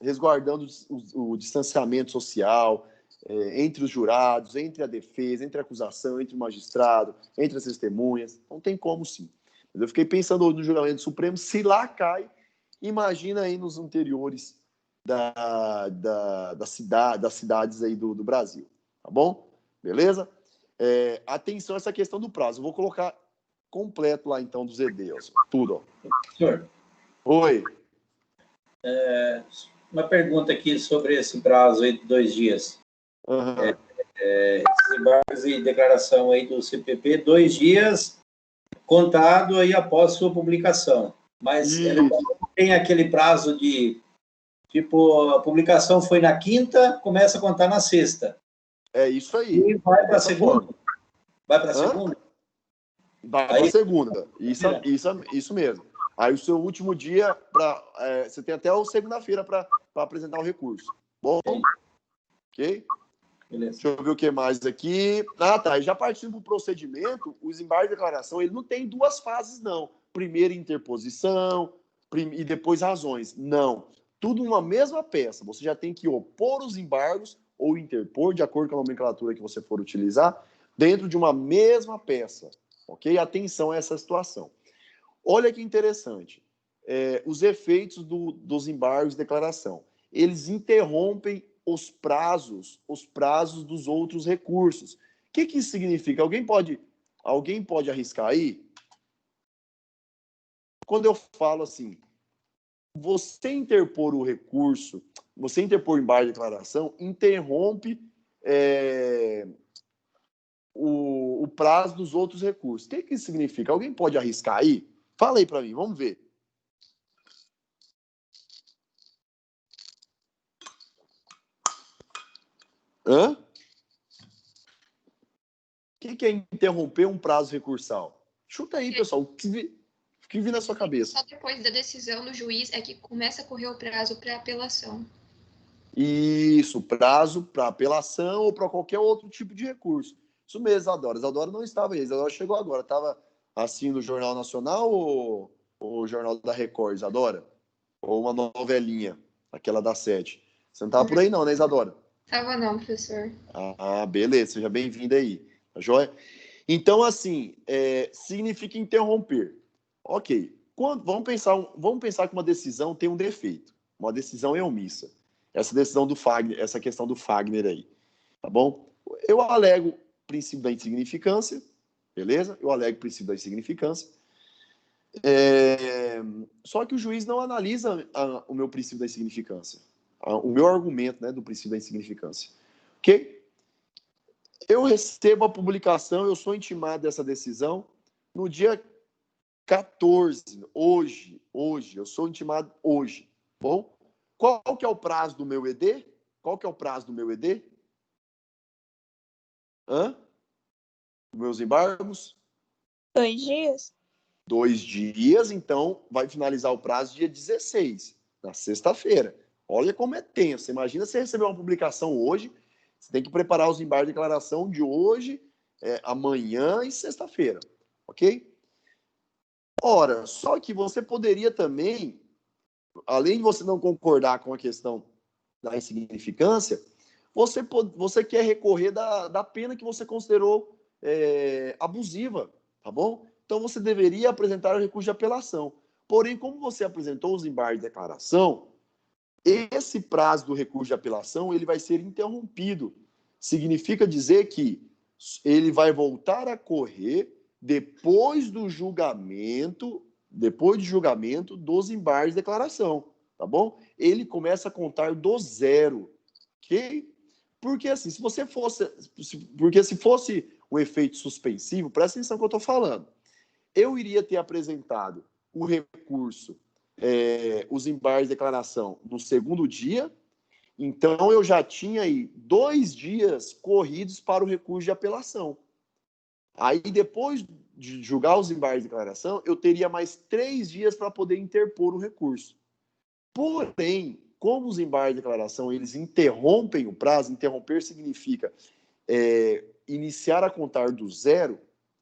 resguardando o distanciamento social entre os jurados, entre a defesa, entre a acusação, entre o magistrado, entre as testemunhas. Não tem como, sim. Eu fiquei pensando no julgamento do Supremo, se lá cai, imagina aí nos interiores das cidades aí do Brasil. Tá bom? Beleza? Atenção a essa questão do prazo. Eu vou colocar completo lá, então, do ZD. Tudo. Ó. Senhor. Oi. Uma pergunta aqui sobre esse prazo aí de 2 dias. Uhum. Esses embargos de declaração aí do CPP, 2 dias contado aí após sua publicação. Mas tem aquele prazo de, tipo, a publicação foi na quinta, começa a contar na sexta. É isso aí. E vai para a segunda? Vai para a segunda? Vai para a segunda. Isso mesmo. Aí o seu último dia, você tem até a segunda-feira para apresentar o recurso. Bom? Ok? Beleza. Deixa eu ver o que mais aqui. Tá. Já partindo para o procedimento, os embargos de declaração, ele não tem 2 fases, não. Primeira interposição, e depois razões. Não. Tudo numa mesma peça. Você já tem que opor os embargos ou interpor, de acordo com a nomenclatura que você for utilizar, dentro de uma mesma peça. Ok? Atenção a essa situação. Olha que interessante. Os efeitos dos embargos de declaração. Eles interrompem os prazos dos outros recursos. O que isso significa? Alguém pode arriscar aí? Quando eu falo assim, você interpor o recurso, você interpor embargo de declaração, interrompe o prazo dos outros recursos. O que isso significa? Alguém pode arriscar aí? Fala aí para mim, vamos ver. Hã? O que é interromper um prazo recursal? Chuta aí, pessoal. O que vi na sua cabeça? Só depois da decisão do juiz é que começa a correr o prazo para apelação. Isso, prazo para apelação ou para qualquer outro tipo de recurso. Isso mesmo, Isadora. Isadora não estava aí. Isadora chegou agora. Estava assim no Jornal Nacional ou o Jornal da Record, Isadora? Ou uma novelinha, aquela da 7. Você não estava por aí não, né, Isadora? Tava não, professor. Beleza. Seja bem-vinda aí. Tá joia? Então, assim, significa interromper. Ok. Vamos pensar que uma decisão tem um defeito. Uma decisão é omissa. Essa decisão do Fagner, essa questão do Fagner aí. Tá bom? Eu alego o princípio da insignificância. Beleza? Eu alego o princípio da insignificância. Só que o juiz não analisa o meu princípio da insignificância. O meu argumento, né, do princípio da insignificância. Ok? Eu recebo a publicação, eu sou intimado dessa decisão no dia 14, hoje, eu sou intimado hoje. Bom, qual que é o prazo do meu ED? Qual que é o prazo do meu ED? Meus embargos? 2 dias? 2 dias, então vai finalizar o prazo dia 16, na sexta-feira. Olha como é tenso. Imagina você receber uma publicação hoje, você tem que preparar os embargos de declaração de hoje, amanhã e sexta-feira, ok? Ora, só que você poderia também, além de você não concordar com a questão da insignificância, você quer recorrer da pena que você considerou abusiva, tá bom? Então você deveria apresentar o recurso de apelação. Porém, como você apresentou os embargos de declaração, esse prazo do recurso de apelação ele vai ser interrompido. Significa dizer que ele vai voltar a correr depois do julgamento dos embargos de declaração, tá bom? Ele começa a contar do zero, ok? Porque assim, se fosse o efeito suspensivo, presta atenção no que eu estou falando. Eu iria ter apresentado o recurso, os embargos de declaração no segundo dia, então eu já tinha aí 2 dias corridos para o recurso de apelação. Aí, depois de julgar os embargos de declaração, eu teria mais 3 dias para poder interpor o recurso. Porém, como os embargos de declaração eles interrompem o prazo, interromper significa iniciar a contar do zero,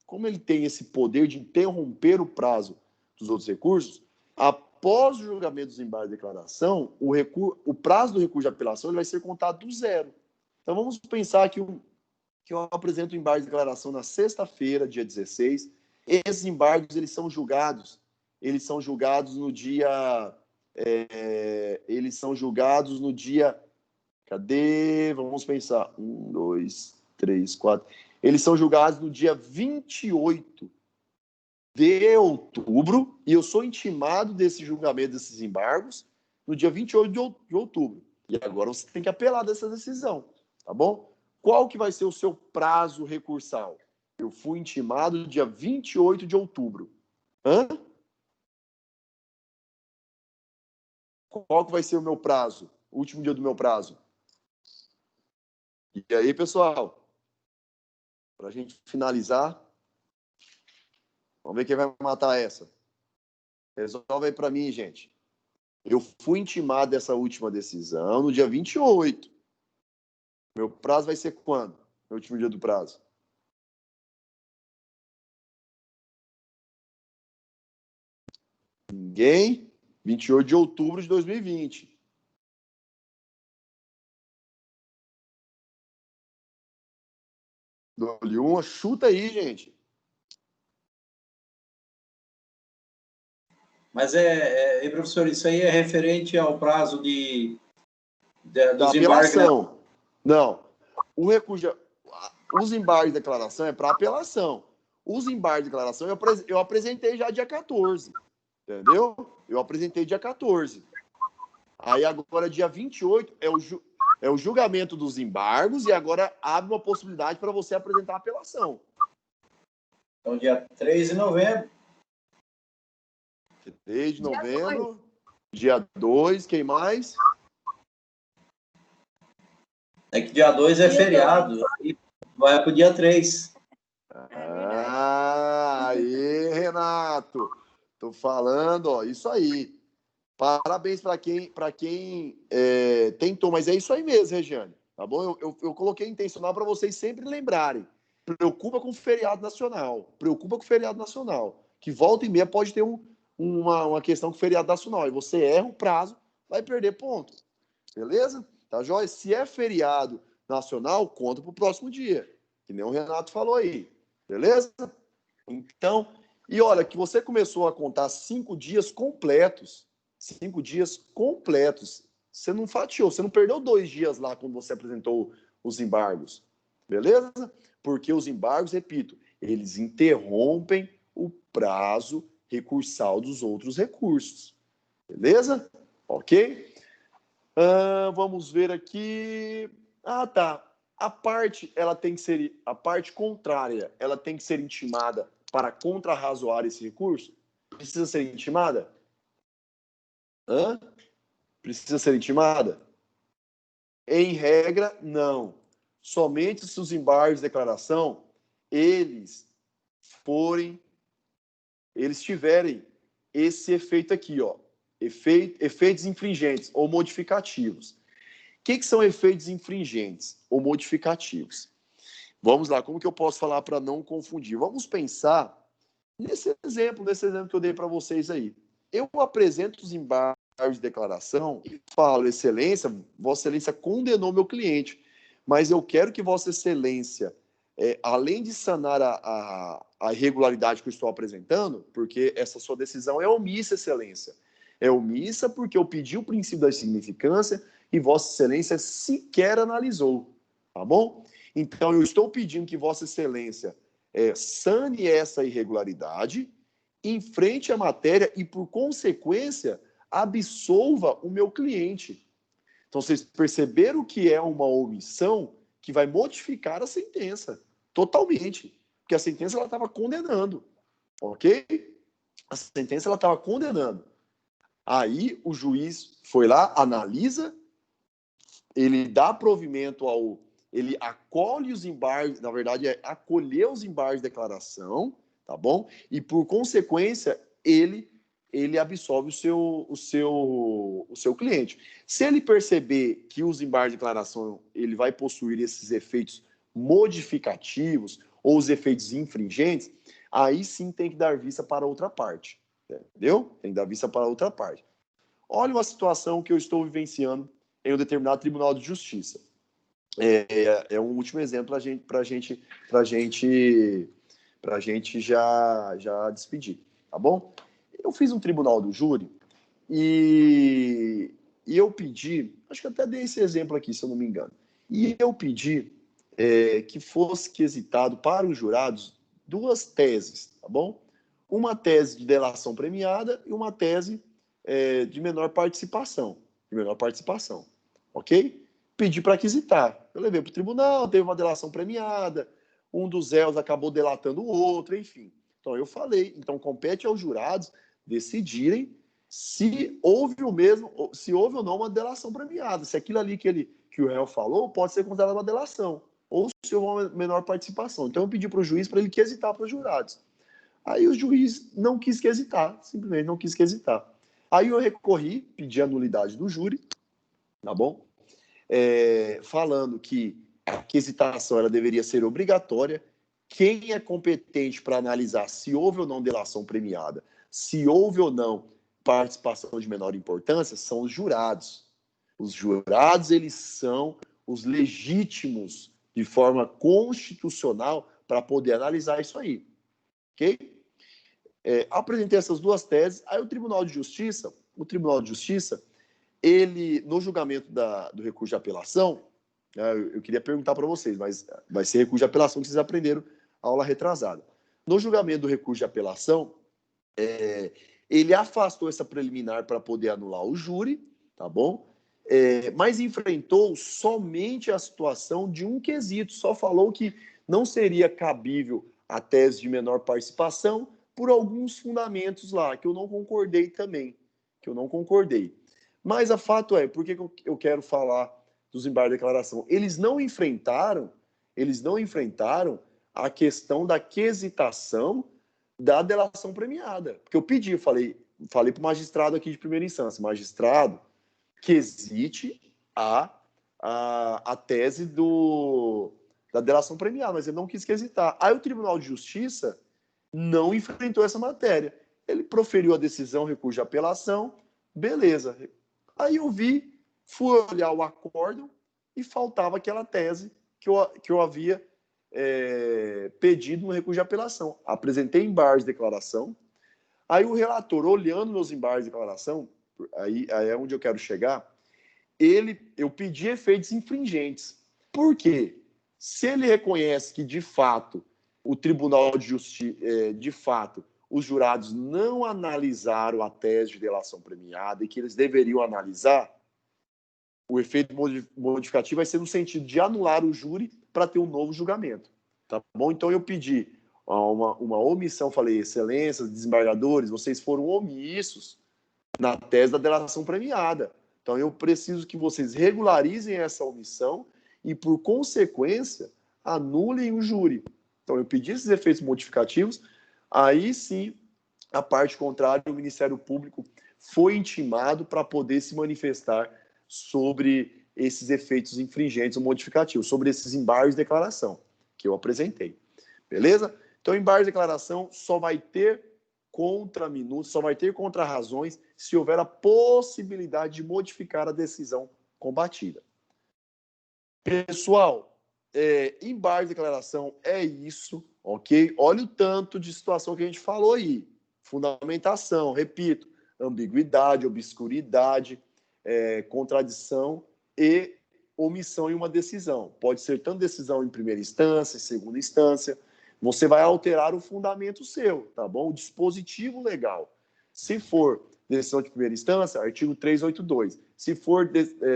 como ele tem esse poder de interromper o prazo dos outros recursos, após o julgamento dos embargos de declaração, o prazo do recurso de apelação ele vai ser contado do zero. Então, vamos pensar que eu apresento o embargo de declaração na sexta-feira, dia 16. Esses embargos eles são julgados no dia... eles são julgados no dia... Cadê? Vamos pensar. 1, 2, 3, 4... Eles são julgados no dia 28 de outubro, e eu sou intimado desse julgamento desses embargos no dia 28 de outubro. E agora você tem que apelar dessa decisão, tá bom? Qual que vai ser o seu prazo recursal? Eu fui intimado no dia 28 de outubro. Qual que vai ser o meu prazo? O último dia do meu prazo? E aí, pessoal? Para a gente finalizar, vamos ver quem vai matar essa. Resolve aí para mim, gente. Eu fui intimado dessa última decisão no dia 28. Meu prazo vai ser quando? Meu último dia do prazo. Ninguém? 28 de outubro de 2020. Dou-lhe uma, chuta aí, gente. Mas, professor, isso aí é referente ao prazo dos Da embargos, né? apelação. Não. O recurso os embargos de declaração é para apelação. Os embargos de declaração eu apresentei já dia 14. Entendeu? Eu apresentei dia 14. Aí agora, dia 28, é o julgamento dos embargos e agora abre uma possibilidade para você apresentar a apelação. Então, dia 3 de novembro. 3 de novembro, dia 2, quem mais? É que dia 2 é feriado, aí vai para o dia 3. Aí, Renato. Tô falando, ó, isso aí. Parabéns para quem tentou, mas é isso aí mesmo, Regiane. Tá bom? Eu coloquei intencional para vocês sempre lembrarem. Preocupa com o feriado nacional. Preocupa com o feriado nacional. Que volta e meia pode ter uma questão com o feriado nacional. E você erra o prazo, vai perder ponto. Beleza? Tá, jóia? Se é feriado nacional, conta pro próximo dia. Que nem o Renato falou aí. Beleza? Então, e olha, que você começou a contar 5 dias completos. 5 dias completos. Você não fatiou, você não perdeu 2 dias lá quando você apresentou os embargos. Beleza? Porque os embargos, repito, eles interrompem o prazo recursal dos outros recursos. Beleza? Ok? Vamos ver aqui. Tá. A parte contrária, ela tem que ser intimada para contrarrazoar esse recurso? Precisa ser intimada? Precisa ser intimada? Em regra, não. Somente se os embargos de declaração eles tiverem esse efeito aqui, ó, efeitos infringentes ou modificativos. O que são efeitos infringentes ou modificativos? Vamos lá, como que eu posso falar para não confundir? Vamos pensar nesse exemplo que eu dei para vocês aí. Eu apresento os embargos de declaração e falo, excelência, Vossa Excelência condenou meu cliente, mas eu quero que Vossa Excelência, além de sanar a irregularidade que eu estou apresentando, porque essa sua decisão é omissa, Excelência. É omissa porque eu pedi o princípio da significância e Vossa Excelência sequer analisou, tá bom? Então, eu estou pedindo que Vossa Excelência sane essa irregularidade, enfrente a matéria e, por consequência, absolva o meu cliente. Então, vocês perceberam que é uma omissão que vai modificar a sentença totalmente, porque a sentença ela estava condenando, ok? A sentença ela estava condenando. Aí o juiz foi lá, analisa, ele dá provimento ele acolhe os embargos, na verdade é acolher os embargos de declaração, tá bom? E por consequência ele absolve o seu cliente. Se ele perceber que os embargos de declaração ele vai possuir esses efeitos modificativos ou os efeitos infringentes, aí sim tem que dar vista para outra parte, entendeu? Tem que dar vista para outra parte. Olha uma situação que eu estou vivenciando em um determinado tribunal de justiça. É um último exemplo para a gente já despedir, tá bom? Eu fiz um tribunal do júri e eu pedi, acho que até dei esse exemplo aqui, se eu não me engano, e eu pedi que fosse quesitado para os jurados 2 teses, tá bom? Uma tese de delação premiada e uma tese de menor participação, ok? Pedi para quisitar. Eu levei para o tribunal, teve uma delação premiada, um dos réus acabou delatando o outro, enfim. Então, eu falei, então compete aos jurados decidirem se houve ou não uma delação premiada, se aquilo ali que o réu falou pode ser considerado uma delação, ou se houve uma menor participação. Então, eu pedi para o juiz para ele quisitar para os jurados. Aí o juiz não quis quisitar, simplesmente não quis quisitar. Aí eu recorri, pedi a nulidade do júri, tá bom? Falando que a quisitação ela deveria ser obrigatória. Quem é competente para analisar se houve ou não delação premiada, se houve ou não participação de menor importância são os jurados. Os jurados, eles são os legítimos de forma constitucional para poder analisar isso aí. Ok? Apresentei essas duas teses, aí o Tribunal de Justiça, ele, no julgamento do recurso de apelação, eu queria perguntar para vocês, mas vai ser recurso de apelação que vocês aprenderam a aula retrasada. No julgamento do recurso de apelação, ele afastou essa preliminar para poder anular o júri, tá bom? Mas enfrentou somente a situação de um quesito, só falou que não seria cabível a tese de menor participação por alguns fundamentos lá, que eu não concordei também, Mas o fato é, por que eu quero falar dos embargos de declaração? Eles não enfrentaram a questão da quesitação da delação premiada. Porque eu pedi, falei para o magistrado aqui de primeira instância, magistrado, quesite a tese da delação premiada, mas ele não quis quesitar. Aí o Tribunal de Justiça não enfrentou essa matéria. Ele proferiu a decisão, recurso de apelação, beleza. Aí eu fui olhar o acórdão e faltava aquela tese que eu havia pedido no recurso de apelação. Apresentei embargos de declaração. Aí o relator, olhando meus embargos de declaração, aí é onde eu quero chegar, eu pedi efeitos infringentes. Por quê? Se ele reconhece que, de fato, o Tribunal de Justiça, de fato, os jurados não analisaram a tese de delação premiada e que eles deveriam analisar, o efeito modificativo vai ser no sentido de anular o júri para ter um novo julgamento. Tá bom? Então, eu pedi uma omissão, falei, excelências, desembargadores, vocês foram omissos na tese da delação premiada. Então, eu preciso que vocês regularizem essa omissão e, por consequência, anulem o júri. Então, eu pedi esses efeitos modificativos, aí sim, a parte contrária, o Ministério Público foi intimado para poder se manifestar sobre esses efeitos infringentes ou modificativos, sobre esses embargos de declaração que eu apresentei. Beleza? Então, embargo de declaração só vai ter contraminutos, só vai ter contrarrazões se houver a possibilidade de modificar a decisão combatida. Pessoal, embargo de declaração é isso, ok? Olha o tanto de situação que a gente falou aí. Fundamentação, repito, ambiguidade, obscuridade, contradição e omissão em uma decisão. Pode ser tanto decisão em primeira instância, segunda instância. Você vai alterar o fundamento seu, tá bom? O dispositivo legal. Se for decisão de primeira instância, artigo 382. Se for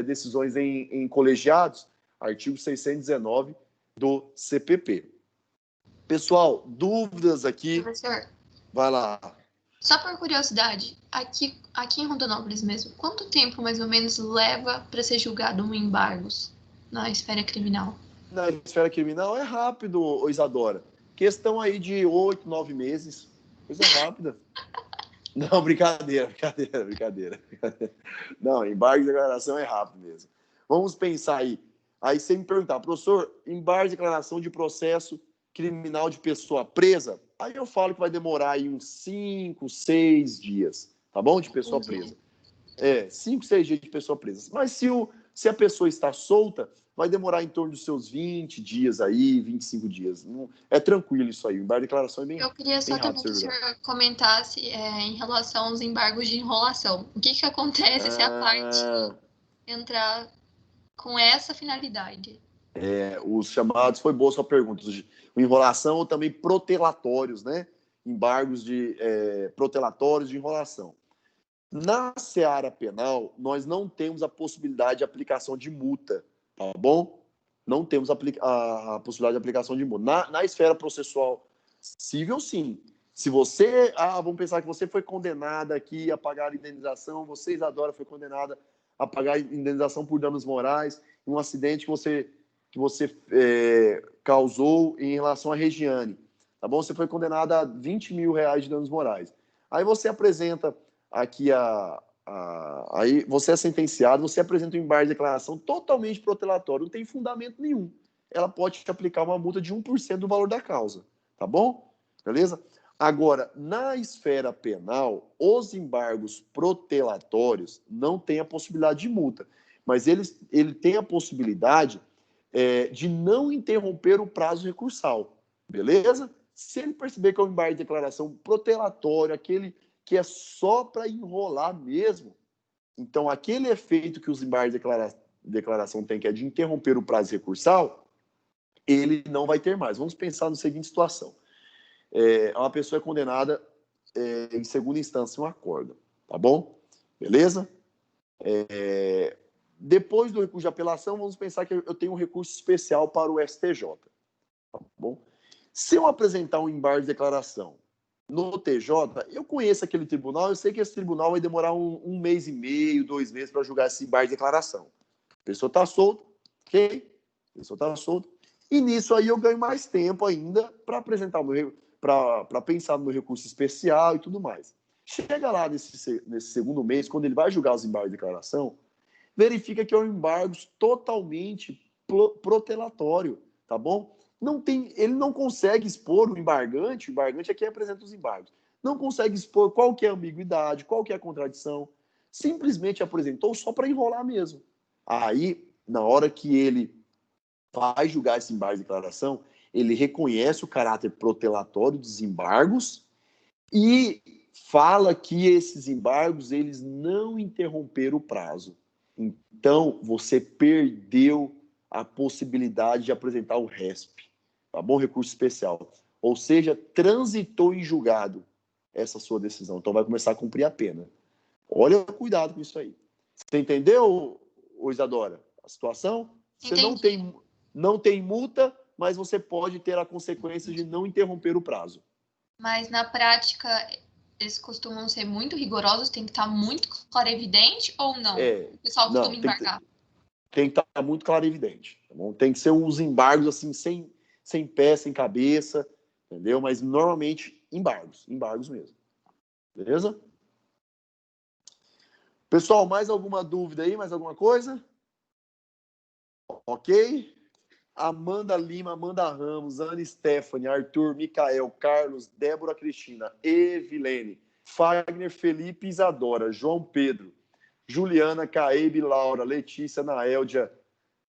decisões em colegiados, artigo 619 do CPP. Pessoal, dúvidas aqui? Professor, vai lá. Só por curiosidade, aqui em Rondonópolis mesmo, quanto tempo mais ou menos leva para ser julgado um embargos na esfera criminal? Na esfera criminal é rápido, Isadora. Questão aí de 8, 9 meses. Coisa rápida. Não, brincadeira. Não, embargo de declaração é rápido mesmo. Vamos pensar aí. Aí você me perguntar, professor, embargo de declaração de processo criminal de pessoa presa? Aí eu falo que vai demorar aí uns 5, 6 dias, tá bom? De pessoa presa. 5, 6 dias de pessoa presa. Mas se a pessoa está solta, vai demorar em torno dos seus 20 dias aí, 25 dias. É tranquilo isso aí. O embargo de declaração é bem rápido. Eu queria só também que o senhor comentasse em relação aos embargos de enrolação. O que acontece se a parte entrar com essa finalidade? Os chamados, foi boa sua pergunta, enrolação ou também protelatórios, né? Embargos de protelatórios de enrolação. Na seara penal, nós não temos a possibilidade de aplicação de multa, tá bom? Não temos a possibilidade de aplicação de multa. Na esfera processual civil, sim. Se você, vamos pensar que você foi condenada aqui a pagar indenização, você, Isadora, foi condenada a pagar indenização por danos morais em um acidente que você causou em relação a Regiane, tá bom? Você foi condenada a 20 mil reais de danos morais. Aí você apresenta aqui aí você é sentenciado, você apresenta um embargo de declaração totalmente protelatório, não tem fundamento nenhum. Ela pode te aplicar uma multa de 1% do valor da causa, tá bom? Beleza? Agora, na esfera penal, os embargos protelatórios não têm a possibilidade de multa, mas ele tem a possibilidade de não interromper o prazo recursal, beleza? Se ele perceber que é um embargo de declaração protelatório, aquele que é só para enrolar mesmo, então aquele efeito que os embargos de declaração têm, que é de interromper o prazo recursal, ele não vai ter mais. Vamos pensar na seguinte situação. Uma pessoa é condenada em segunda instância, um acordo, tá bom? Beleza? Depois do recurso de apelação, vamos pensar que eu tenho um recurso especial para o STJ, tá bom? Se eu apresentar um embargo de declaração no TJ, eu conheço aquele tribunal, eu sei que esse tribunal vai demorar um mês e meio, 2 meses para julgar esse embargo de declaração. A pessoa está solta, ok? A pessoa está solta. E nisso aí eu ganho mais tempo ainda para apresentar para pensar no meu recurso especial e tudo mais. Chega lá nesse segundo mês, quando ele vai julgar os embargos de declaração, verifica que é um embargo totalmente protelatório, tá bom? Ele não consegue expor o embargante é quem apresenta os embargos, não consegue expor qual que é a ambiguidade, qual que é a contradição, simplesmente apresentou só para enrolar mesmo. Aí, na hora que ele vai julgar esse embargo de declaração, ele reconhece o caráter protelatório dos embargos e fala que esses embargos eles não interromperam o prazo. Então, você perdeu a possibilidade de apresentar o RESP, tá bom? Recurso especial. Ou seja, transitou em julgado essa sua decisão. Então, vai começar a cumprir a pena. Olha, cuidado com isso aí. Você entendeu, Isadora, a situação? Você não tem multa, mas você pode ter a consequência de não interromper o prazo. Mas, na prática, eles costumam ser muito rigorosos? Tem que estar muito claro e evidente ou não? O pessoal costuma embargar? Tem que estar muito claro e evidente. Tá bom? Tem que ser uns embargos assim, sem pé, sem cabeça, entendeu? Mas, normalmente, embargos mesmo. Beleza? Pessoal, mais alguma dúvida aí? Mais alguma coisa? Ok? Amanda Lima, Amanda Ramos, Ana Stephanie, Arthur, Micael, Carlos, Débora Cristina, Evilene, Fagner, Felipe, Isadora, João Pedro, Juliana, Caebe, Laura, Letícia, Naéldia,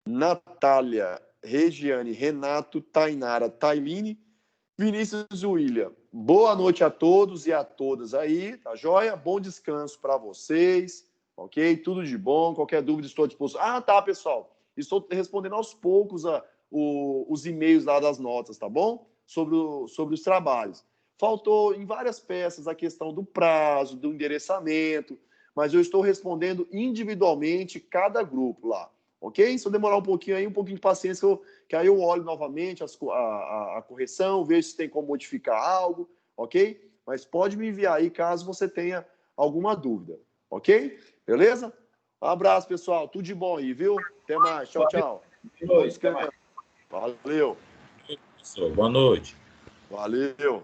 Natália, Regiane, Renato, Tainara, Tailine, Vinícius William. Boa noite a todos e a todas aí, tá joia? Bom descanso para vocês, ok? Tudo de bom, qualquer dúvida estou à disposição. Ah, tá, pessoal. Estou respondendo aos poucos os e-mails lá das notas, tá bom? Sobre os trabalhos. Faltou em várias peças a questão do prazo, do endereçamento, mas eu estou respondendo individualmente cada grupo lá, ok? Se eu demorar um pouquinho de paciência, que aí eu olho novamente a correção, vejo se tem como modificar algo, ok? Mas pode me enviar aí caso você tenha alguma dúvida, ok? Beleza? Um abraço, pessoal. Tudo de bom aí, viu? Até mais. Tchau, tchau. Boa noite. Valeu. Boa noite. Valeu.